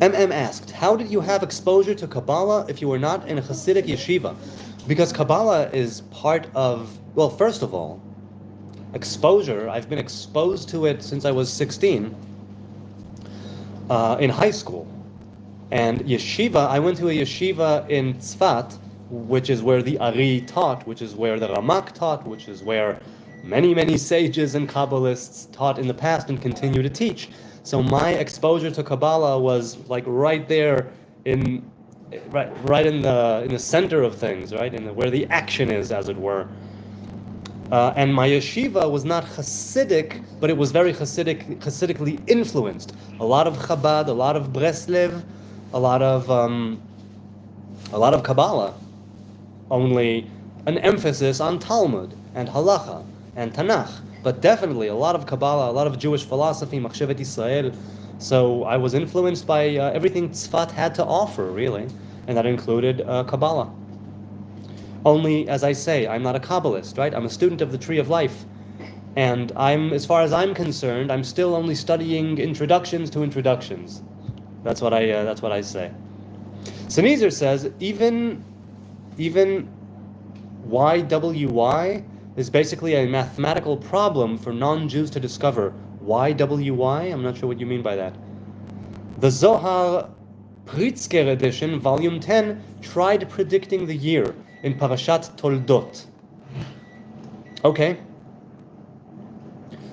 Speaker 1: MM asked, how did you have exposure to Kabbalah if you were not in a Hasidic yeshiva? Because Kabbalah is part of, well, first of all, exposure. I've been exposed to it since I was 16 in high school. And yeshiva, I went to a yeshiva in Tzfat, which is where the Ari taught, which is where the Ramak taught, which is where many, many sages and Kabbalists taught in the past and continue to teach. So my exposure to Kabbalah was like right there in the center of things, right, where the action is, as it were. And my yeshiva was not Hasidic, but it was very Hasidically influenced. A lot of Chabad, a lot of Breslev, a lot of Kabbalah. Only an emphasis on Talmud and Halacha and Tanakh, but definitely a lot of Kabbalah, a lot of Jewish philosophy, Machshevet Yisrael. So I was influenced by everything Tzfat had to offer, really, and that included Kabbalah. Only, as I say, I'm not a Kabbalist, right? I'm a student of the Tree of Life, and as far as I'm concerned, I'm still only studying introductions to introductions. That's what I say. Sneezer says even YWY is basically a mathematical problem for non-Jews to discover. YWY? I'm not sure what you mean by that. The Zohar Pritzker edition, volume 10, tried predicting the year in Parashat Toldot. Okay.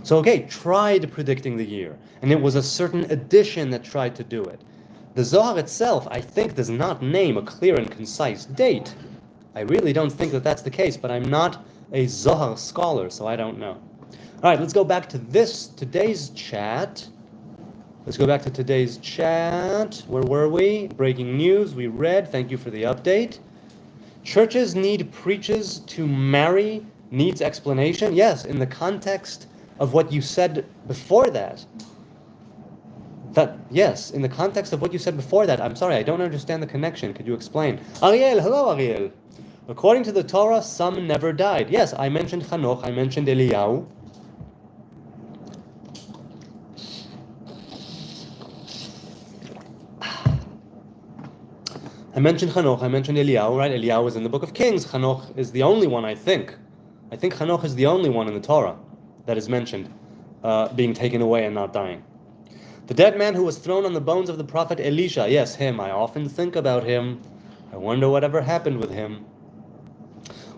Speaker 1: So, tried predicting the year. And it was a certain edition that tried to do it. The Zohar itself, I think, does not name a clear and concise date. I really don't think that that's the case, but I'm not a Zohar scholar, so I don't know. All right, let's go back to today's chat. Where were we? Breaking news, we read. Thank you for the update. Churches need preachers to marry needs explanation. Yes, in the context of what you said before that. In the context of what you said before that. I'm sorry, I don't understand the connection. Could you explain? Ariel, hello Ariel. According to the Torah, some never died. Yes, I mentioned Chanoch, I mentioned Eliyahu. I mentioned Chanoch, I mentioned Eliyahu, right? Eliyahu is in the book of Kings. Chanoch is the only one, I think I think Hanoch is the only one in the Torah that is mentioned being taken away and not dying. The dead man who was thrown on the bones of the prophet Elisha. Yes, him. I often think about him. I wonder whatever happened with him.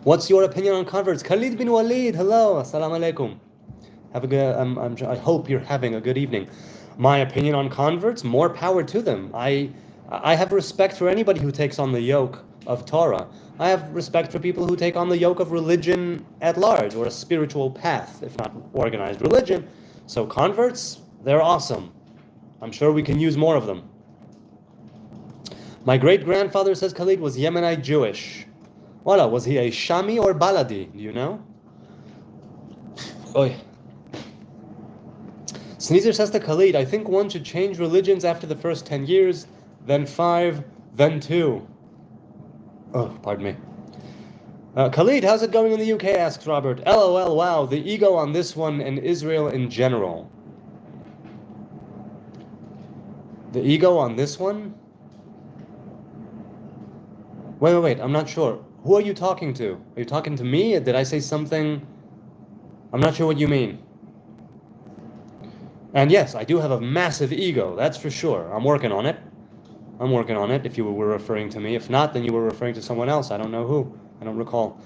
Speaker 1: What's your opinion on converts? Khalid bin Walid, hello, assalamu alaikum. Have a good. I hope you're having a good evening. My opinion on converts: more power to them. I have respect for anybody who takes on the yoke of Torah. I have respect for people who take on the yoke of religion at large, or a spiritual path, if not organized religion. So converts, they're awesome. I'm sure we can use more of them. My great-grandfather, says Khalid, was Yemenite Jewish. Voila, was he a Shami or Baladi? Do you know? Oy. Sneezer says to Khalid, I think one should change religions after the first 10 years, then 5, then 2. Oh, pardon me. Khalid, how's it going in the UK? Asks Robert. LOL, wow, the ego on this one and Israel in general. The ego on this one? Wait, I'm not sure. Who are you talking to? Are you talking to me? Did I say something? I'm not sure what you mean. And yes, I do have a massive ego, that's for sure. I'm working on it. If you were referring to me. If not, then you were referring to someone else. I don't know who. I don't recall.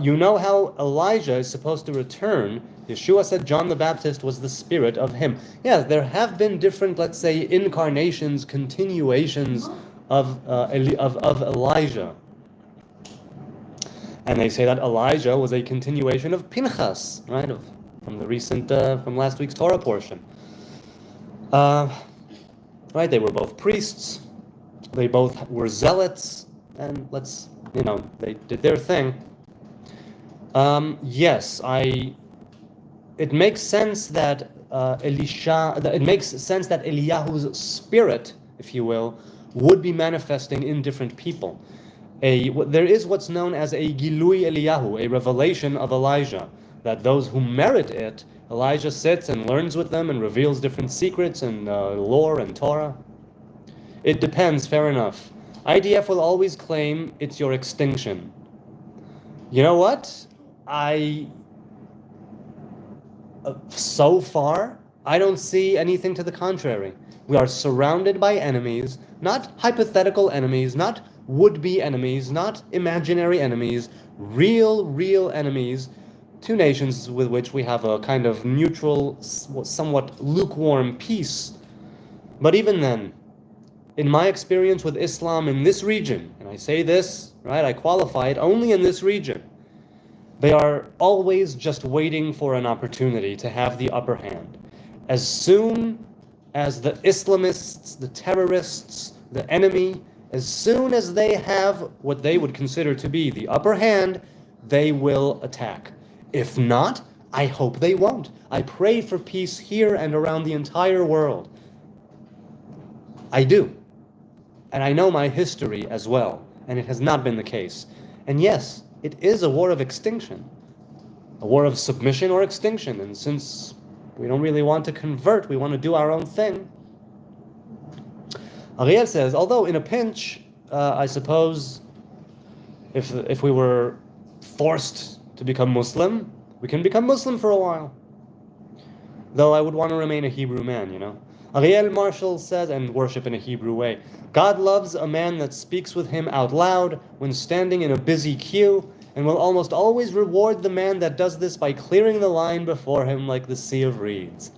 Speaker 1: You know how Elijah is supposed to return. Yeshua said John the Baptist was the spirit of him. Yeah, there have been different, let's say, incarnations, continuations of Elijah. And they say that Elijah was a continuation of Pinchas, right? From last week's Torah portion. Right, they were both priests. They both were zealots, and they did their thing. Yes, it makes sense that Eliyahu's spirit, if you will, would be manifesting in different people. There is what's known as a Gilui Eliyahu, a revelation of Elijah, that those who merit it, Elijah sits and learns with them and reveals different secrets and lore and Torah. It depends, fair enough. IDF will always claim it's your extinction. You know what? So far, I don't see anything to the contrary. We are surrounded by enemies, not hypothetical enemies, not would-be enemies, not imaginary enemies, real enemies, two nations with which we have a kind of neutral, somewhat lukewarm peace. But even then, in my experience with Islam in this region, and I say this, right, I qualify it only in this region, they are always just waiting for an opportunity to have the upper hand. As soon as the Islamists, the terrorists, the enemy, as soon as they have what they would consider to be the upper hand, they will attack. If not, I hope they won't. I pray for peace here and around the entire world. I do. And I know my history as well, and it has not been the case. And yes, it is a war of extinction, a war of submission or extinction. And since we don't really want to convert, we want to do our own thing. Ariel says, although in a pinch, I suppose if we were forced to become Muslim, we can become Muslim for a while. Though I would want to remain a Hebrew man, you know. Ariel Marshall says, and worship in a Hebrew way, God loves a man that speaks with him out loud when standing in a busy queue, and will almost always reward the man that does this by clearing the line before him like the sea of reeds.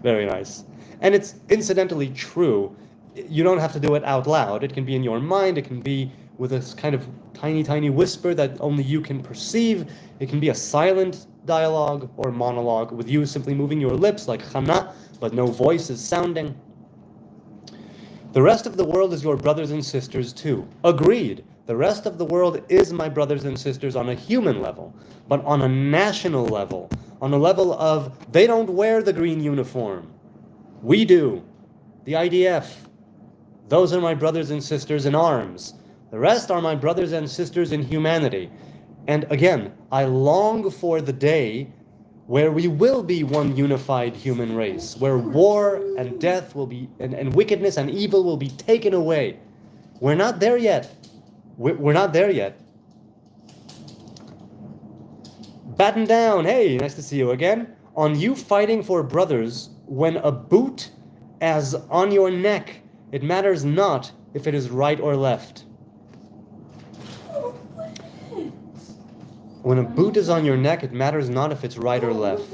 Speaker 1: Very nice. And it's incidentally true. You don't have to do it out loud. It can be in your mind. It can be with this kind of tiny whisper that only you can perceive. It can be a silent dialogue or monologue with you simply moving your lips like Chana, but no voice is sounding. The rest of the world is your brothers and sisters too. Agreed. The rest of the world is my brothers and sisters on a human level, but on a national level, on a level of they don't wear the green uniform. We do. The IDF. Those are my brothers and sisters in arms. The rest are my brothers and sisters in humanity. And again, I long for the day where we will be one unified human race, where war and death will be, and wickedness and evil will be taken away. We're not there yet. We're not there yet. Batten down. Hey, nice to see you again. On you fighting for brothers, when a boot as on your neck, it matters not if it is right or left. When a boot is on your neck, it matters not if it's right or left.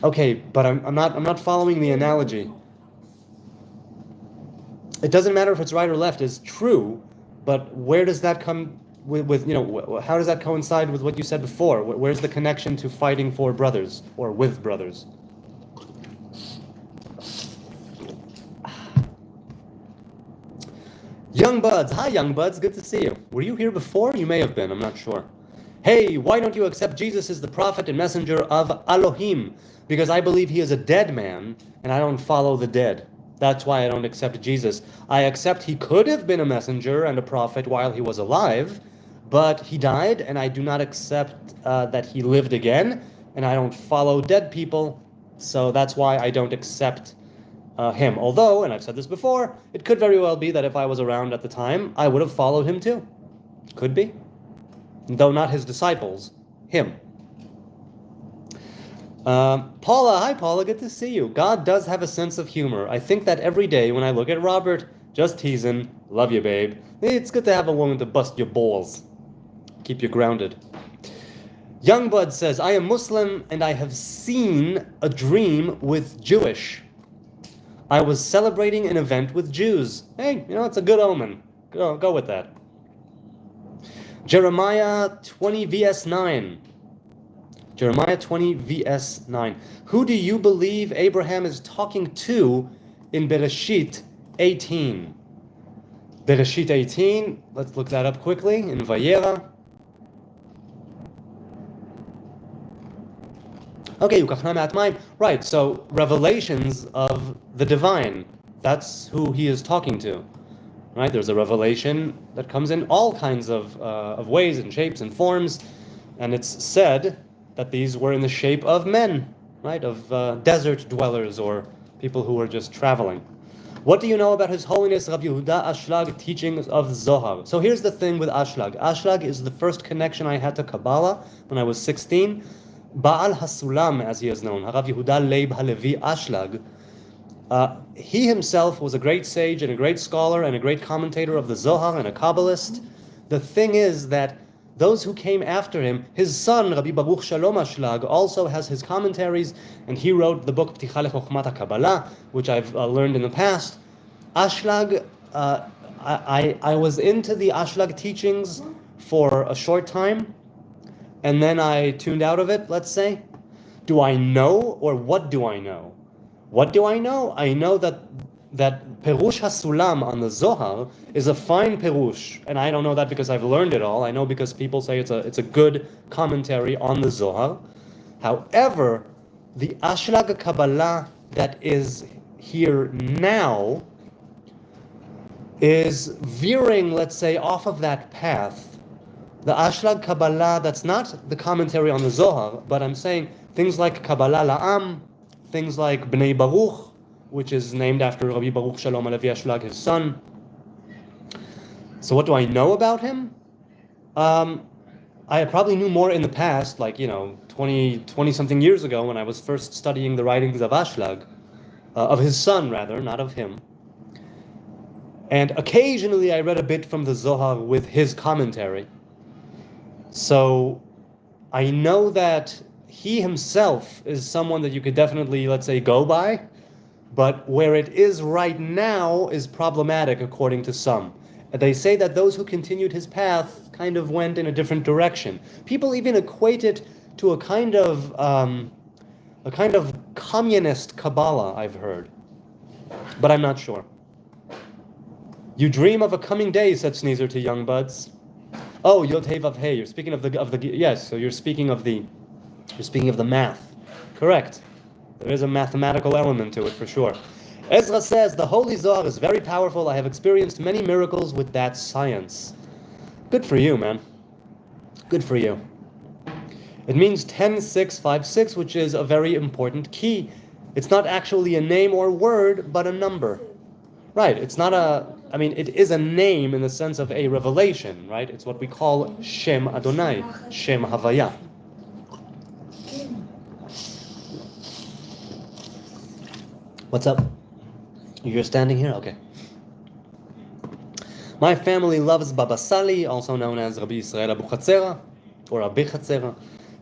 Speaker 1: Okay, but I'm not following the analogy. It doesn't matter if it's right or left is true, but where does that come with how does that coincide with what you said before? Where's the connection to fighting for brothers or with brothers? Young Buds, hi Young Buds, good to see you. Were you here before? You may have been, I'm not sure. Hey, why don't you accept Jesus as the prophet and messenger of Elohim? Because I believe he is a dead man, and I don't follow the dead. That's why I don't accept Jesus. I accept he could have been a messenger and a prophet while he was alive, but he died, and I do not accept that he lived again, and I don't follow dead people, so that's why I don't accept him. Although, and I've said this before, it could very well be that if I was around at the time, I would have followed him too. Could be. Though not his disciples, him. Paula, hi Paula, good to see you. God does have a sense of humor. I think that every day when I look at Robert, just teasing, love you babe, it's good to have a woman to bust your balls. Keep you grounded. Youngbud says, I am Muslim and I have seen a dream with Jewish. I was celebrating an event with Jews. Hey, it's a good omen. Go with that. Jeremiah 20 vs 9. Jeremiah 20 vs 9. Who do you believe Abraham is talking to in Bereshit 18? Bereshit 18, let's look that up quickly, in Vayera. Okay, right, so revelations of the divine, that's who he is talking to. Right, there's a revelation that comes in all kinds of ways and shapes and forms, and it's said that these were in the shape of men, right, of desert dwellers or people who were just traveling. What do you know about His Holiness Rav Yehuda Ashlag teachings of Zohar? So here's the thing with Ashlag. Ashlag is the first connection I had to Kabbalah when I was 16. Baal Hasulam, as he is known, Rav Yehuda Leib Halevi Ashlag. He himself was a great sage and a great scholar and a great commentator of the Zohar and a Kabbalist. The thing is that those who came after him, his son, Rabbi Baruch Shalom Ashlag, also has his commentaries, and he wrote the book Pticha Lechokhmat HaKabbalah, which I've learned in the past. Ashlag, I was into the Ashlag teachings for a short time, and then I tuned out of it, let's say. Do I know, or what do I know? What do I know? I know that Perush HaSulam on the Zohar is a fine Perush, and I don't know that because I've learned it all. I know because people say it's a good commentary on the Zohar. However, the Ashlag Kabbalah that is here now is veering, let's say, off of that path. The Ashlag Kabbalah, that's not the commentary on the Zohar, but I'm saying things like Kabbalah La'am, things like Bnei Baruch, which is named after Rabbi Baruch Shalom Alevi Ashlag, his son. So what do I know about him? I probably knew more in the past, like, 20 something years ago when I was first studying the writings of Ashlag, of his son rather, not of him. And occasionally I read a bit from the Zohar with his commentary. So I know that he himself is someone that you could definitely, let's say, go by, but where it is right now is problematic according to some. They say that those who continued his path kind of went in a different direction. People even equate it to a kind of communist Kabbalah, I've heard, but I'm not sure. You dream of a coming day, said Sneezer to Young Buds. Oh, Yod Hey Vav Hey. You're speaking of the yes. So you're speaking of the math. Correct. There is a mathematical element to it for sure. Ezra says the Holy Zohar is very powerful. I have experienced many miracles with that science. Good for you, man. Good for you. It means 10656, which is a very important key. It's not actually a name or word, but a number. Right. It's not a I mean, it is a name in the sense of a revelation, right? It's what we call Shem Adonai, Shem Havaya. What's up? You're standing here? Okay. My family loves Baba Sali, also known as Rabbi Israel Abu Chatzera, or Abi Chatzera.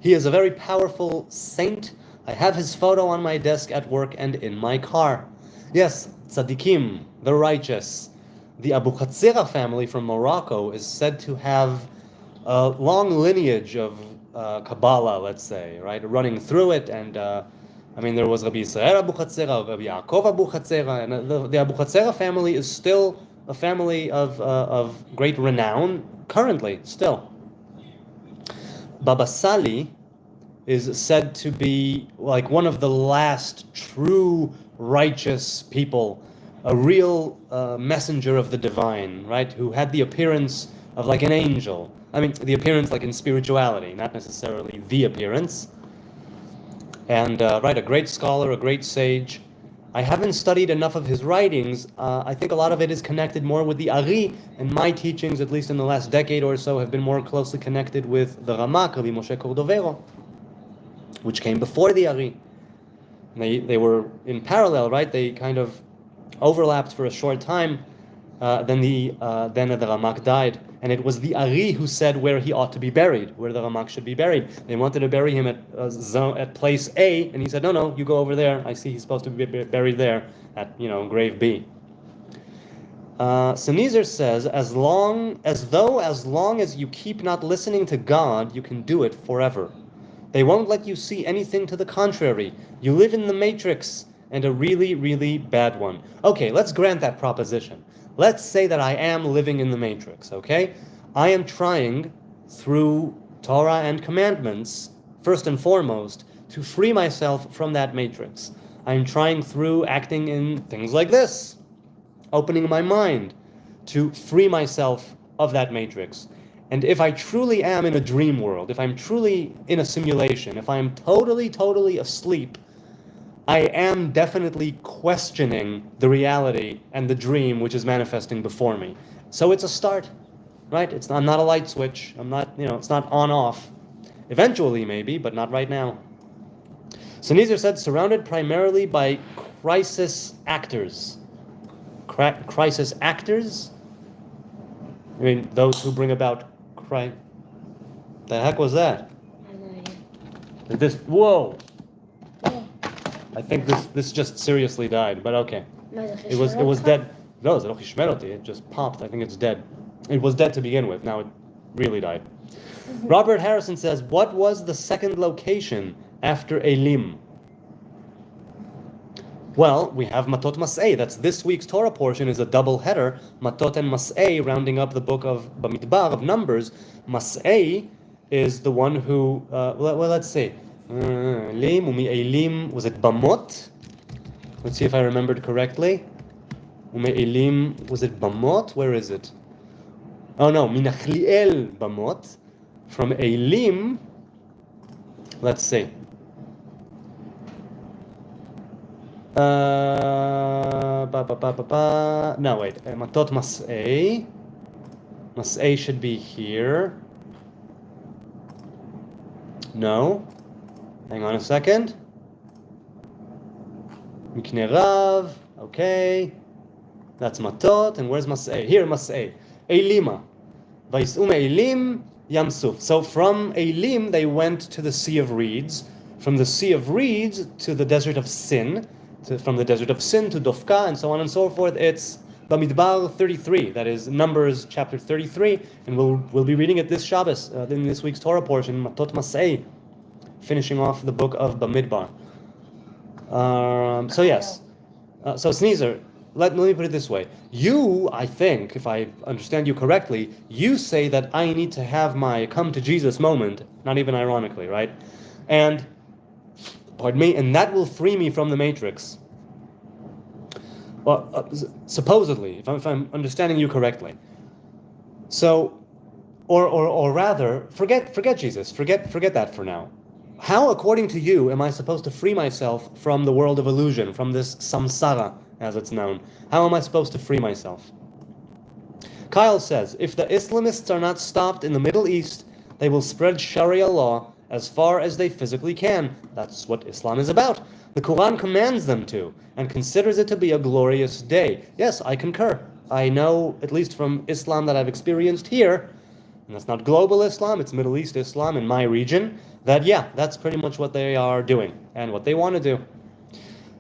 Speaker 1: He is a very powerful saint. I have his photo on my desk at work and in my car. Yes, tzaddikim, the righteous. The Abu Chatzera family from Morocco is said to have a long lineage of Kabbalah, let's say, right, running through it. And there was Rabbi Israel Abu Chatzera, Rabbi Yaakov Abu Chatzera, and the Abu Chatzera family is still a family of great renown currently, still. Baba Sali is said to be like one of the last true righteous people, a real messenger of the divine, right? Who had the appearance of like an angel. I mean, the appearance like in spirituality, not necessarily the appearance. And right, a great scholar, a great sage. I haven't studied enough of his writings. I think a lot of it is connected more with the Ari, and my teachings, at least in the last decade or so, have been more closely connected with the Ramak, Rabbi Moshe Cordovero, which came before the Ari. They were in parallel, right? They kind of overlapped for a short time. Then the Ramak died, and it was the Ari who said where he ought to be buried, where the Ramak should be buried. They wanted to bury him at place A, and he said, no, you go over there. I see he's supposed to be buried there at grave B. Sneezer says, as long as you keep not listening to God, you can do it forever. They won't let you see anything to the contrary. You live in the matrix, and a really, really bad one. Okay, let's grant that proposition. Let's say that I am living in the matrix, okay? I am trying, through Torah and commandments, first and foremost, to free myself from that matrix. I'm trying through acting in things like this, opening my mind to free myself of that matrix. And if I truly am in a dream world, if I'm truly in a simulation, if I'm totally, totally asleep, I am definitely questioning the reality and the dream which is manifesting before me. So it's a start, right? I'm not a light switch. I'm not, it's not on-off. Eventually, maybe, but not right now. Sneezer said, surrounded primarily by crisis actors. Crisis actors? I mean, those who bring about The heck was that? Whoa! I think this just seriously died, but okay. It was dead. No, it just popped. I think it's dead. It was dead to begin with. Now it really died. Robert Harrison says, what was the second location after Elim? Well, we have Matot Mas'ei. That's this week's Torah portion is a double header. Matot and Mas'ei, rounding up the book of Bamidbar, of Numbers. Mas'ei is the one who, let's see. Elim, Elim, was it Bamot? Let's see if I remembered correctly. Elim, was it Bamot? Where is it? Oh no, Minachliel Bamot. From Elim, let's see. No, wait. Matot Mas'ei. Mas'ei should be here. No. Hang on a second. Mikne Rav. Okay. That's Matot. And where's Mas'ei? Here, Mas'ei. Elima. Vaisum Elim Yamsuf. So from Elim, they went to the Sea of Reeds. From the Sea of Reeds to the Desert of Sin. From the Desert of Sin to Dofka, and so on and so forth. It's Bamidbar 33. That is Numbers chapter 33. And we'll be reading it this Shabbos, in this week's Torah portion, Matot Mas'ei, finishing off the book of Bamidbar. So yes. So Sneezer, let me put it this way. You, I think, if I understand you correctly, you say that I need to have my come to Jesus moment, not even ironically, right? And, pardon me, and that will free me from the matrix. Well, supposedly, if I'm understanding you correctly. So, or rather, forget Jesus, forget that for now. How, according to you, am I supposed to free myself from the world of illusion, from this samsara, as it's known? How am I supposed to free myself? Kyle says, if the Islamists are not stopped in the Middle East, they will spread Sharia law as far as they physically can. That's what Islam is about. The Quran commands them to, and considers it to be a glorious day. Yes, I concur. I know, at least from Islam that I've experienced here, and that's not global Islam, it's Middle East Islam in my region, that yeah, that's pretty much what they are doing, and what they want to do.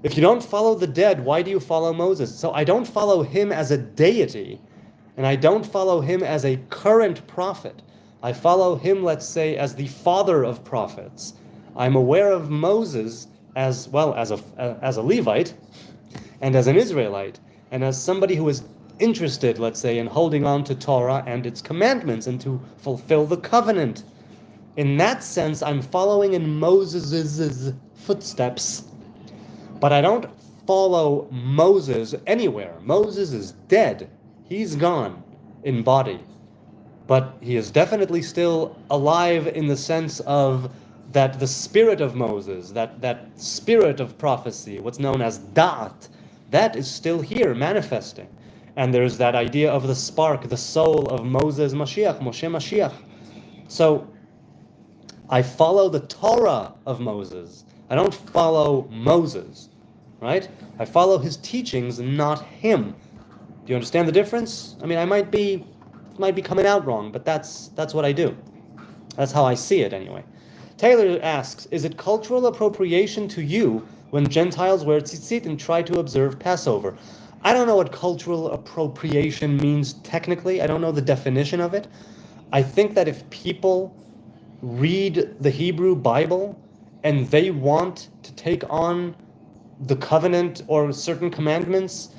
Speaker 1: If you don't follow the dead, why do you follow Moses? So I don't follow him as a deity, and I don't follow him as a current prophet. I follow him, let's say, as the father of prophets. I'm aware of Moses as well as a Levite, and as an Israelite, and as somebody who is interested, let's say, in holding on to Torah and its commandments and to fulfill the covenant. In that sense, I'm following in Moses' footsteps. But I don't follow Moses anywhere. Moses is dead. He's gone in body. But he is definitely still alive in the sense of that the spirit of Moses, that spirit of prophecy, what's known as Da'at, that is still here manifesting. And there's that idea of the spark, the soul of Moses Mashiach, Moshe Mashiach. So I follow the Torah of Moses. I don't follow Moses, right? I follow his teachings, not him. Do you understand the difference? I mean, I might be coming out wrong, but that's what I do. That's how I see it anyway. Taylor asks, is it cultural appropriation to you when Gentiles wear tzitzit and try to observe Passover? I don't know what cultural appropriation means technically. I don't know the definition of it. I think that if people read the Hebrew Bible and they want to take on the covenant or certain commandments,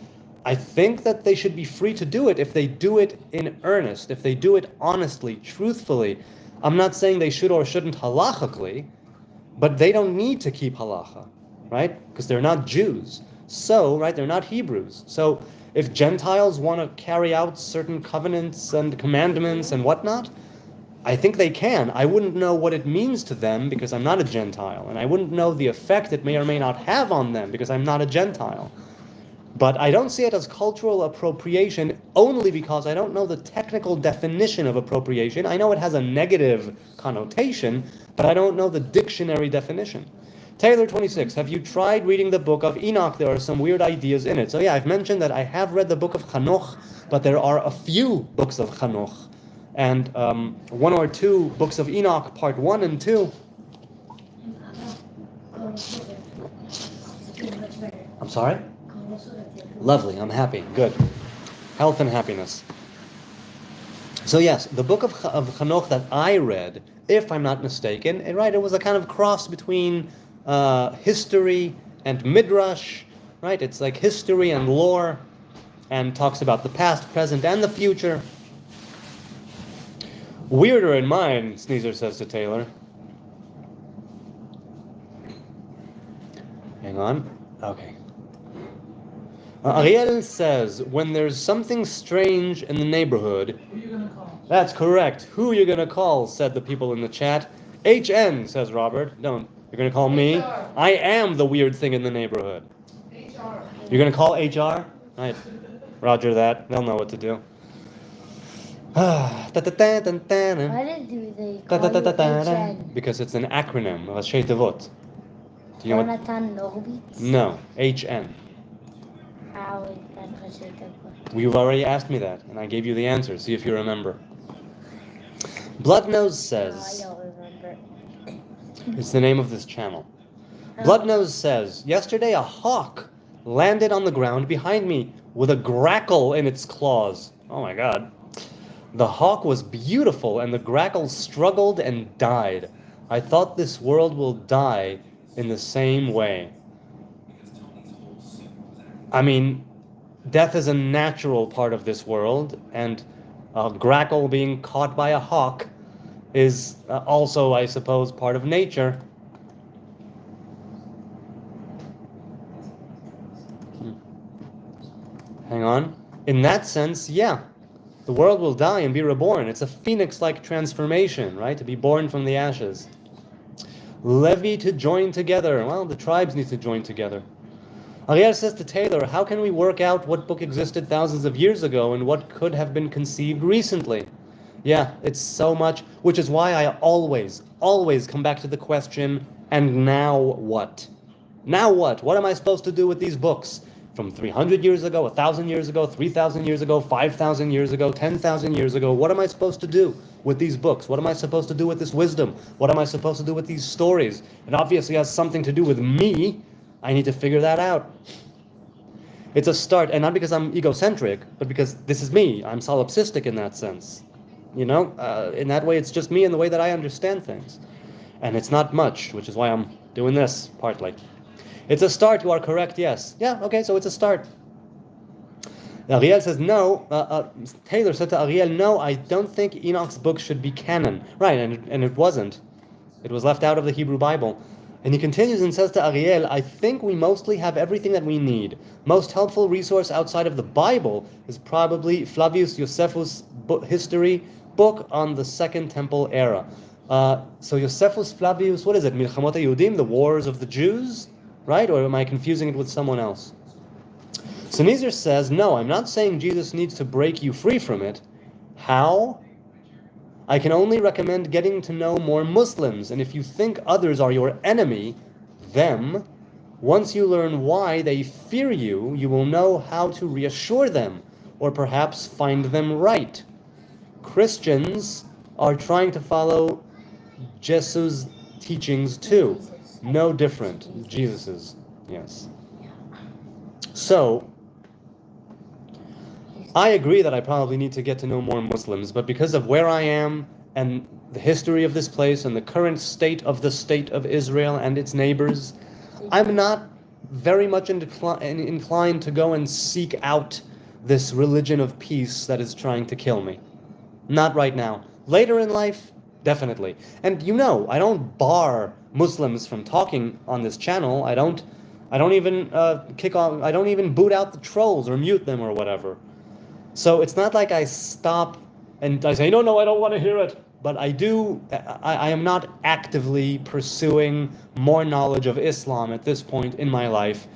Speaker 1: I think that they should be free to do it if they do it in earnest, if they do it honestly, truthfully. I'm not saying they should or shouldn't halachically, but they don't need to keep halacha, right? Because they're not Jews. So, right, they're not Hebrews. So if Gentiles want to carry out certain covenants and commandments and whatnot, I think they can. I wouldn't know what it means to them because I'm not a Gentile, and I wouldn't know the effect it may or may not have on them because I'm not a Gentile. But I don't see it as cultural appropriation only because I don't know the technical definition of appropriation. I know it has a negative connotation, but I don't know the dictionary definition. Taylor 26, have you tried reading the book of Enoch? There are some weird ideas in it. So yeah, I've mentioned that I have read the book of Hanoch, but there are a few books of Hanoch. And one or two books of Enoch, part 1 and 2. I'm sorry? Lovely, I'm happy, good. Health and happiness. So yes, the book of Hanoch that I read, if I'm not mistaken, it was a kind of cross between history and midrash, right? It's like history and lore, and talks about the past, present, and the future. Weirder in mine, Sneezer says to Taylor. Hang on. Okay. Ariel says, when there's something strange in the neighborhood...
Speaker 2: Who are you going to call?
Speaker 1: That's correct. Who are you going to call, said the people in the chat. HN, says Robert. Don't. You're going to call me?
Speaker 2: HR.
Speaker 1: I am the weird thing in the neighborhood.
Speaker 2: HR.
Speaker 1: You're going to call HR? Right. Roger that. They'll know what to do.
Speaker 3: Why did they call you HN?
Speaker 1: Because it's an acronym of Rashi Tevot. Do you know what?
Speaker 3: Jonathan Novitz?
Speaker 1: No, HN.
Speaker 3: How is that Rashi Tevot?
Speaker 1: You've already asked me that, and I gave you the answer. See if you remember. Bloodnose
Speaker 3: No, I
Speaker 1: says,
Speaker 3: don't remember.
Speaker 1: it's the name of this channel. Bloodnose says, yesterday a hawk landed on the ground behind me with a grackle in its claws. Oh my god. The hawk was beautiful, and the grackle struggled and died. I thought this world will die in the same way. I mean, death is a natural part of this world, and a grackle being caught by a hawk is also, I suppose, part of nature. Hang on. In that sense, yeah. The world will die and be reborn. It's a phoenix-like transformation, right? To be born from the ashes. Levy to join together. Well, the tribes need to join together. Ariel says to Taylor, how can we work out what book existed thousands of years ago and what could have been conceived recently? Yeah, it's so much, which is why I always come back to the question, and now what? Now what? What am I supposed to do with these books? From 300 years ago, 1,000 years ago, 3,000 years ago, 5,000 years ago, 10,000 years ago? What am I supposed to do with these books? What am I supposed to do with this wisdom? What am I supposed to do with these stories? It obviously has something to do with me. I need to figure that out. It's a start, and not because I'm egocentric, but because this is me. I'm solipsistic in that sense. In that way, it's just me and the way that I understand things. And it's not much, which is why I'm doing this, partly. It's a start, you are correct, yes. Yeah, okay, so it's a start. Ariel says, no. Taylor said to Ariel, no, I don't think Enoch's book should be canon. Right, and it wasn't. It was left out of the Hebrew Bible. And he continues and says to Ariel, I think we mostly have everything that we need. Most helpful resource outside of the Bible is probably Flavius Josephus' history book on the Second Temple era. So Josephus Flavius, what is it? Milchamot HaYehudim, the Wars of the Jews? Right? Or am I confusing it with someone else? So Nezer says, no, I'm not saying Jesus needs to break you free from it. How? I can only recommend getting to know more Muslims, and if you think others are your enemy, them, once you learn why they fear you, you will know how to reassure them, or perhaps find them right. Christians are trying to follow Jesus' teachings too. No different. Jesus's, yes. So, I agree that I probably need to get to know more Muslims, but because of where I am and the history of this place and the current state of Israel and its neighbors, I'm not very much inclined to go and seek out this religion of peace that is trying to kill me. Not right now. Later in life, definitely. And I don't bar Muslims from talking on this channel. I don't even I don't even boot out the trolls or mute them or whatever. So it's not like I stop and I say, no, I don't want to hear it. But I am not actively pursuing more knowledge of Islam at this point in my life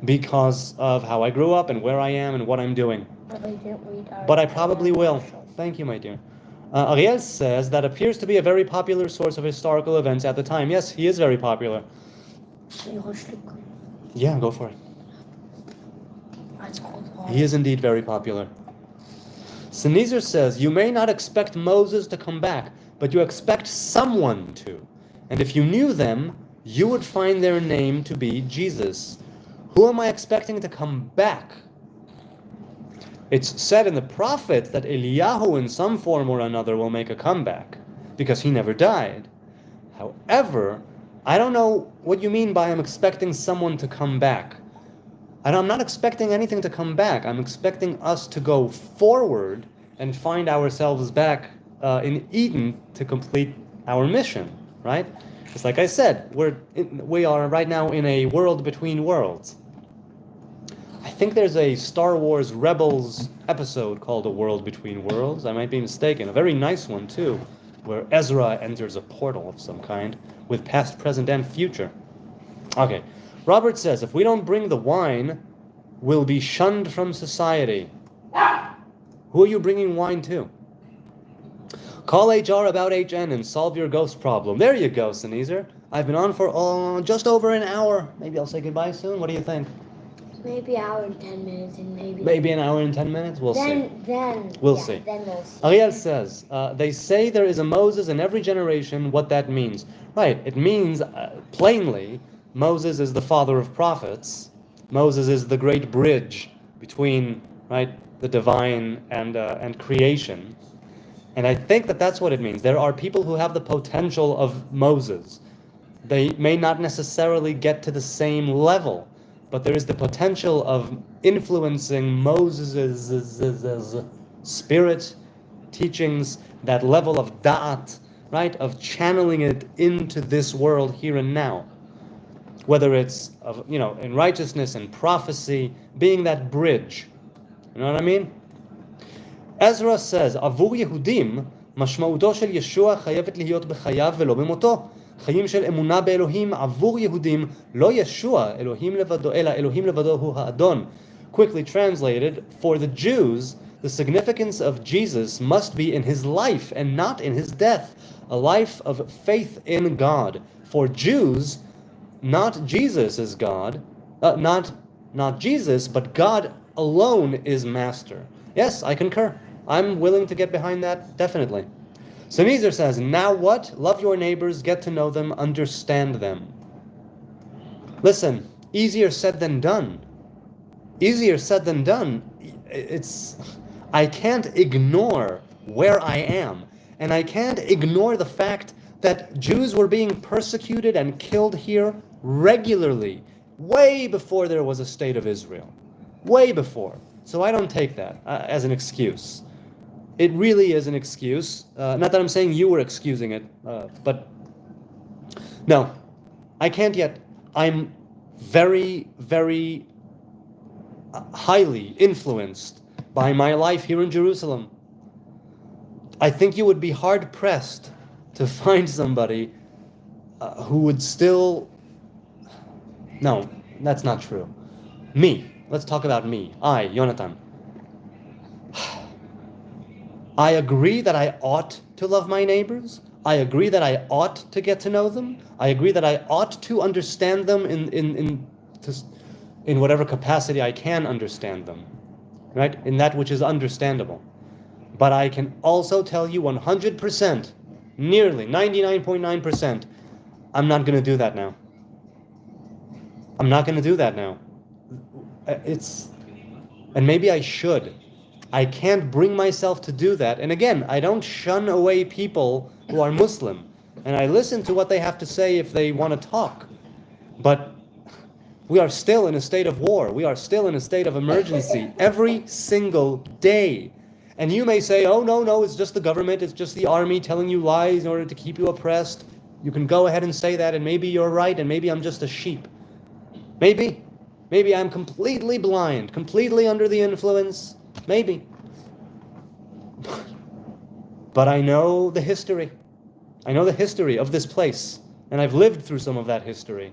Speaker 1: because of how I grew up and where I am and what I'm doing. But I probably will. Thank you, my dear. Ariel says that appears to be a very popular source of historical events at the time. Yes, he is very popular. Yeah, go for it. He is indeed very popular. Sneezer says, you may not expect Moses to come back, but you expect someone to. And if you knew them, you would find their name to be Jesus. Who am I expecting to come back? It's said in the prophets that Eliyahu in some form or another will make a comeback, because he never died. However, I don't know what you mean by I'm expecting someone to come back. And I'm not expecting anything to come back. I'm expecting us to go forward and find ourselves back in Eden to complete our mission, right? It's like I said, we are right now in a world between worlds. I think there's a Star Wars Rebels episode called A World Between Worlds. I might be mistaken. A very nice one, too, where Ezra enters a portal of some kind with past, present, and future. Okay. Robert says, if we don't bring the wine, we'll be shunned from society. Who are you bringing wine to? Call HR about HN and solve your ghost problem. There you go, Sneezer. I've been on for just over an hour. Maybe I'll say goodbye soon. What do you think?
Speaker 3: Maybe an hour and 10 minutes, and
Speaker 1: maybe an hour and 10 minutes? We'll see.
Speaker 3: Then
Speaker 1: we'll see. Ariel says, they say there is a Moses in every generation. What that means. Right, it means, plainly, Moses is the father of prophets. Moses is the great bridge between, right, the divine and creation. And I think that that's what it means. There are people who have the potential of Moses. They may not necessarily get to the same level, but there is the potential of influencing Moses' spirit, teachings, that level of da'at, right, of channeling it into this world here and now. Whether it's in righteousness and prophecy, being that bridge. You know what I mean? Ezra says, Avur Yehudim, משמעותו של ישוע חייבת להיות בחייו ולא במותו. חיים של אמונה באלוהים עבור יהודים, לא ישוע, אלוהים לבדו, אלא אלוהים לבדו הוא האדון. Quickly translated, for the Jews, the significance of Jesus must be in his life and not in his death, a life of faith in God. For Jews, not Jesus is God, not Jesus, but God alone is master. Yes, I concur. I'm willing to get behind that, definitely. So Nezer says, now what? Love your neighbors, get to know them, understand them. Listen, easier said than done. Easier said than done. I can't ignore where I am. And I can't ignore the fact that Jews were being persecuted and killed here regularly, way before there was a state of Israel. Way before. So I don't take that as an excuse. It really is an excuse. Not that I'm saying you were excusing it, but no, I can't yet. I'm very, very highly influenced by my life here in Jerusalem. I think you would be hard-pressed to find somebody who would still... No, that's not true. Me. Let's talk about me. I, Yonatan. I agree that I ought to love my neighbors. I agree that I ought to get to know them. I agree that I ought to understand them in whatever capacity I can understand them, right? In that which is understandable. But I can also tell you 100%, nearly 99.9%, I'm not going to do that now. I'm not going to do that now. And maybe I should. I can't bring myself to do that. And again, I don't shun away people who are Muslim. And I listen to what they have to say if they want to talk. But we are still in a state of war. We are still in a state of emergency every single day. And you may say, oh, no, it's just the government, it's just the army telling you lies in order to keep you oppressed. You can go ahead and say that, and maybe you're right, and maybe I'm just a sheep. Maybe I'm completely blind, completely under the influence. Maybe. But I know the history. I know the history of this place, and I've lived through some of that history.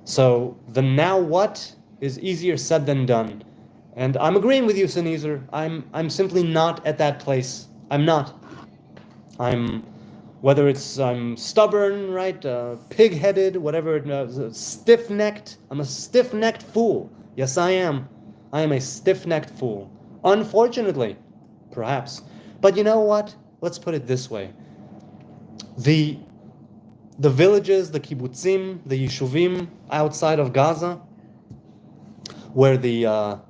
Speaker 1: So the now what is easier said than done. And I'm agreeing with you, Sneezer. I'm simply not at that place. I'm not. Whether I'm stubborn, right, pig-headed, whatever, stiff-necked. I'm a stiff-necked fool. Yes, I am. I am a stiff-necked fool. Unfortunately, perhaps. But you know what? Let's put it this way. The villages, the kibbutzim, the yishuvim outside of Gaza, where the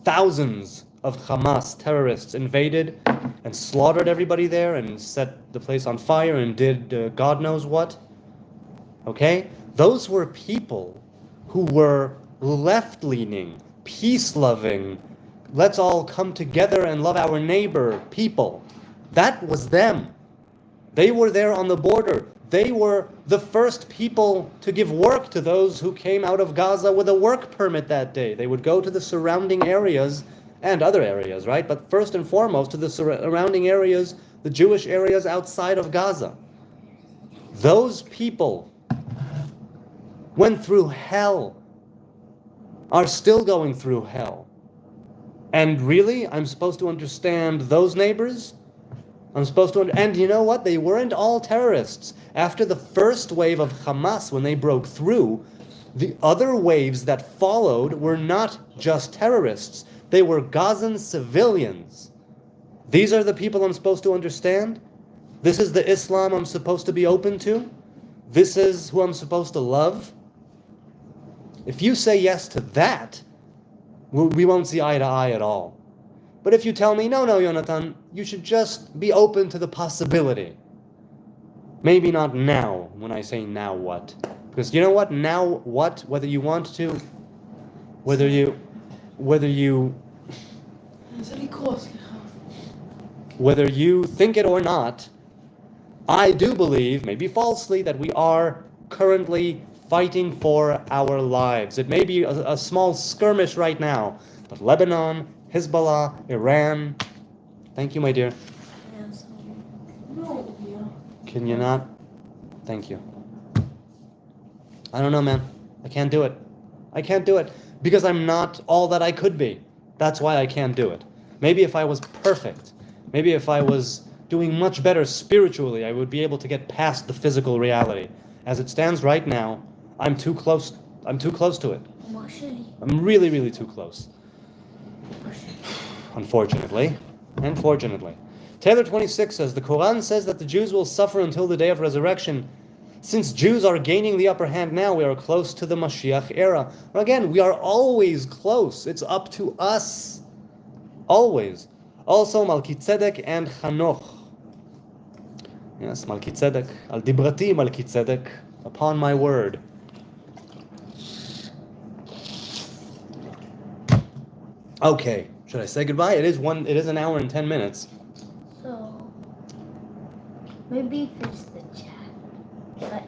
Speaker 1: thousands of Hamas terrorists invaded and slaughtered everybody there and set the place on fire and did God knows what. Okay? Those were people who were left-leaning, peace-loving, let's all come together and love our neighbor people. That was them. They were there on the border. They were the first people to give work to those who came out of Gaza with a work permit that day. They would go to the surrounding areas and other areas, right? But first and foremost to the surrounding areas, the Jewish areas outside of Gaza. Those people went through hell, are still going through hell. And really, I'm supposed to understand those neighbors? And you know what? They weren't all terrorists. After the first wave of Hamas, when they broke through, the other waves that followed were not just terrorists. They were Gazan civilians. These are the people I'm supposed to understand? This is the Islam I'm supposed to be open to? This is who I'm supposed to love? If you say yes to that, we won't see eye to eye at all. But if you tell me, no, Yonatan, you should just be open to the possibility. Maybe not now, when I say now what. Because you know what? Now what? Whether you want to, whether you think it or not, I do believe, maybe falsely, that we are currently fighting for our lives. It may be a small skirmish right now, but Lebanon, Hezbollah, Iran. Thank you, my dear.
Speaker 2: No, yeah.
Speaker 1: Can you not? Thank you. I don't know, man. I can't do it. I can't do it because I'm not all that I could be. That's why I can't do it. Maybe if I was perfect, maybe if I was doing much better spiritually, I would be able to get past the physical reality. As it stands right now, I'm too close. I'm too close to it. I'm really, really too close. Unfortunately. Taylor 26 says, the Quran says that the Jews will suffer until the day of resurrection. Since Jews are gaining the upper hand now, we are close to the Mashiach era. Again, we are always close. It's up to us. Always. Also, Malkitzedek and Chanoch. Yes, Malkitzedek. Al dibrati Malkitzedek. Upon my word. Okay. Should I say goodbye? It is an hour and 10 minutes.
Speaker 3: So, maybe finish the chat. But,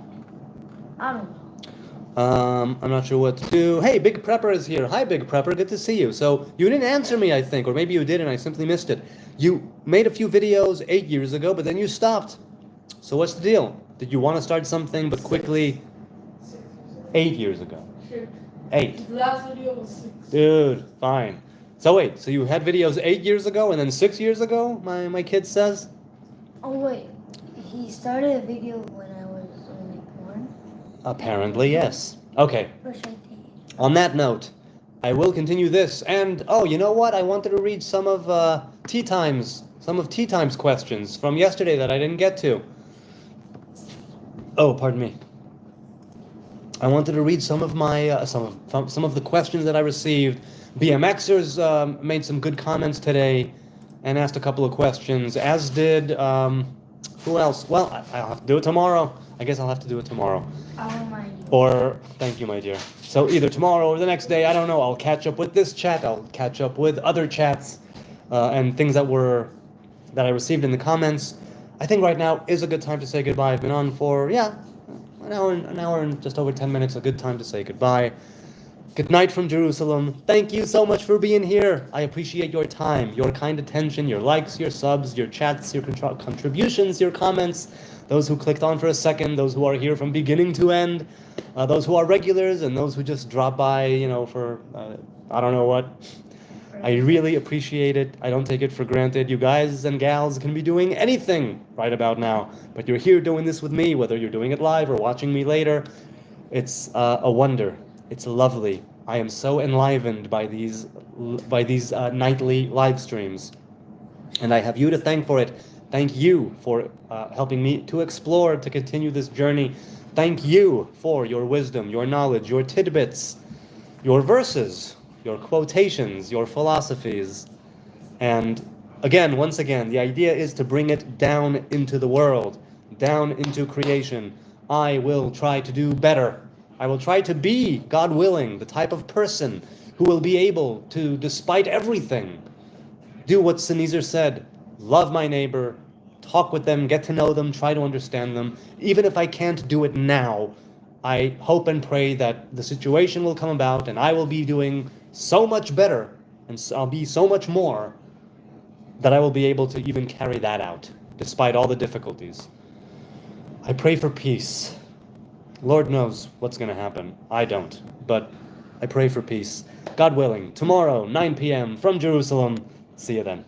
Speaker 3: I don't know.
Speaker 1: I'm not sure what to do. Hey, Big Prepper is here. Hi, Big Prepper. Good to see you. So, you didn't answer me, I think, or maybe you did and I simply missed it. You made a few videos 8 years ago, but then you stopped. So, what's the deal? Did you want to start something, but quickly? 8 years ago.
Speaker 2: Sure.
Speaker 1: 8.
Speaker 2: The last video was 6.
Speaker 1: Dude, fine. So wait, so you had videos 8 years ago and then 6 years ago, my kid says?
Speaker 3: Oh, wait. He started a video when I was only born?
Speaker 1: Apparently, yes. Okay.
Speaker 3: Which I think.
Speaker 1: On that note, I will continue this. And, oh, you know what? I wanted to read some of Tea Time's questions from yesterday that I didn't get to. Oh, pardon me. I wanted to read some of my some of the questions that I received. BMXers made some good comments today and asked a couple of questions, as did, who else? Well, I'll have to do it tomorrow. I guess I'll have to do it tomorrow.
Speaker 3: I'll remind you.
Speaker 1: Or, thank you, my dear. So either tomorrow or the next day, I don't know. I'll catch up with this chat. I'll catch up with other chats and things that I received in the comments. I think right now is a good time to say goodbye. I've been on for, an hour and just over 10 minutes. A good time to say goodbye. Good night from Jerusalem. Thank you so much for being here. I appreciate your time, your kind attention, your likes, your subs, your chats, your contributions, your comments, those who clicked on for a second, those who are here from beginning to end, those who are regulars, and those who just drop by, for I don't know what. I really appreciate it. I don't take it for granted. You guys and gals can be doing anything right about now, but you're here doing this with me, whether you're doing it live or watching me later. It's a wonder. It's lovely. I am so enlivened by these nightly live streams, and I have you to thank for it. Thank you for helping me to explore, to continue this journey. Thank you for your wisdom, your knowledge, your tidbits, your verses, your quotations, your philosophies. And again, once again, the idea is to bring it down into the world, down into creation. I will try to do better. I will try to be, God willing, the type of person who will be able to, despite everything, do what Sneezer said, love my neighbor, talk with them, get to know them, try to understand them. Even if I can't do it now, I hope and pray that the situation will come about and I will be doing so much better and I'll be so much more that I will be able to even carry that out, despite all the difficulties. I pray for peace. Lord knows what's going to happen. I don't. But I pray for peace. God willing, tomorrow, 9 p.m. from Jerusalem. See you then.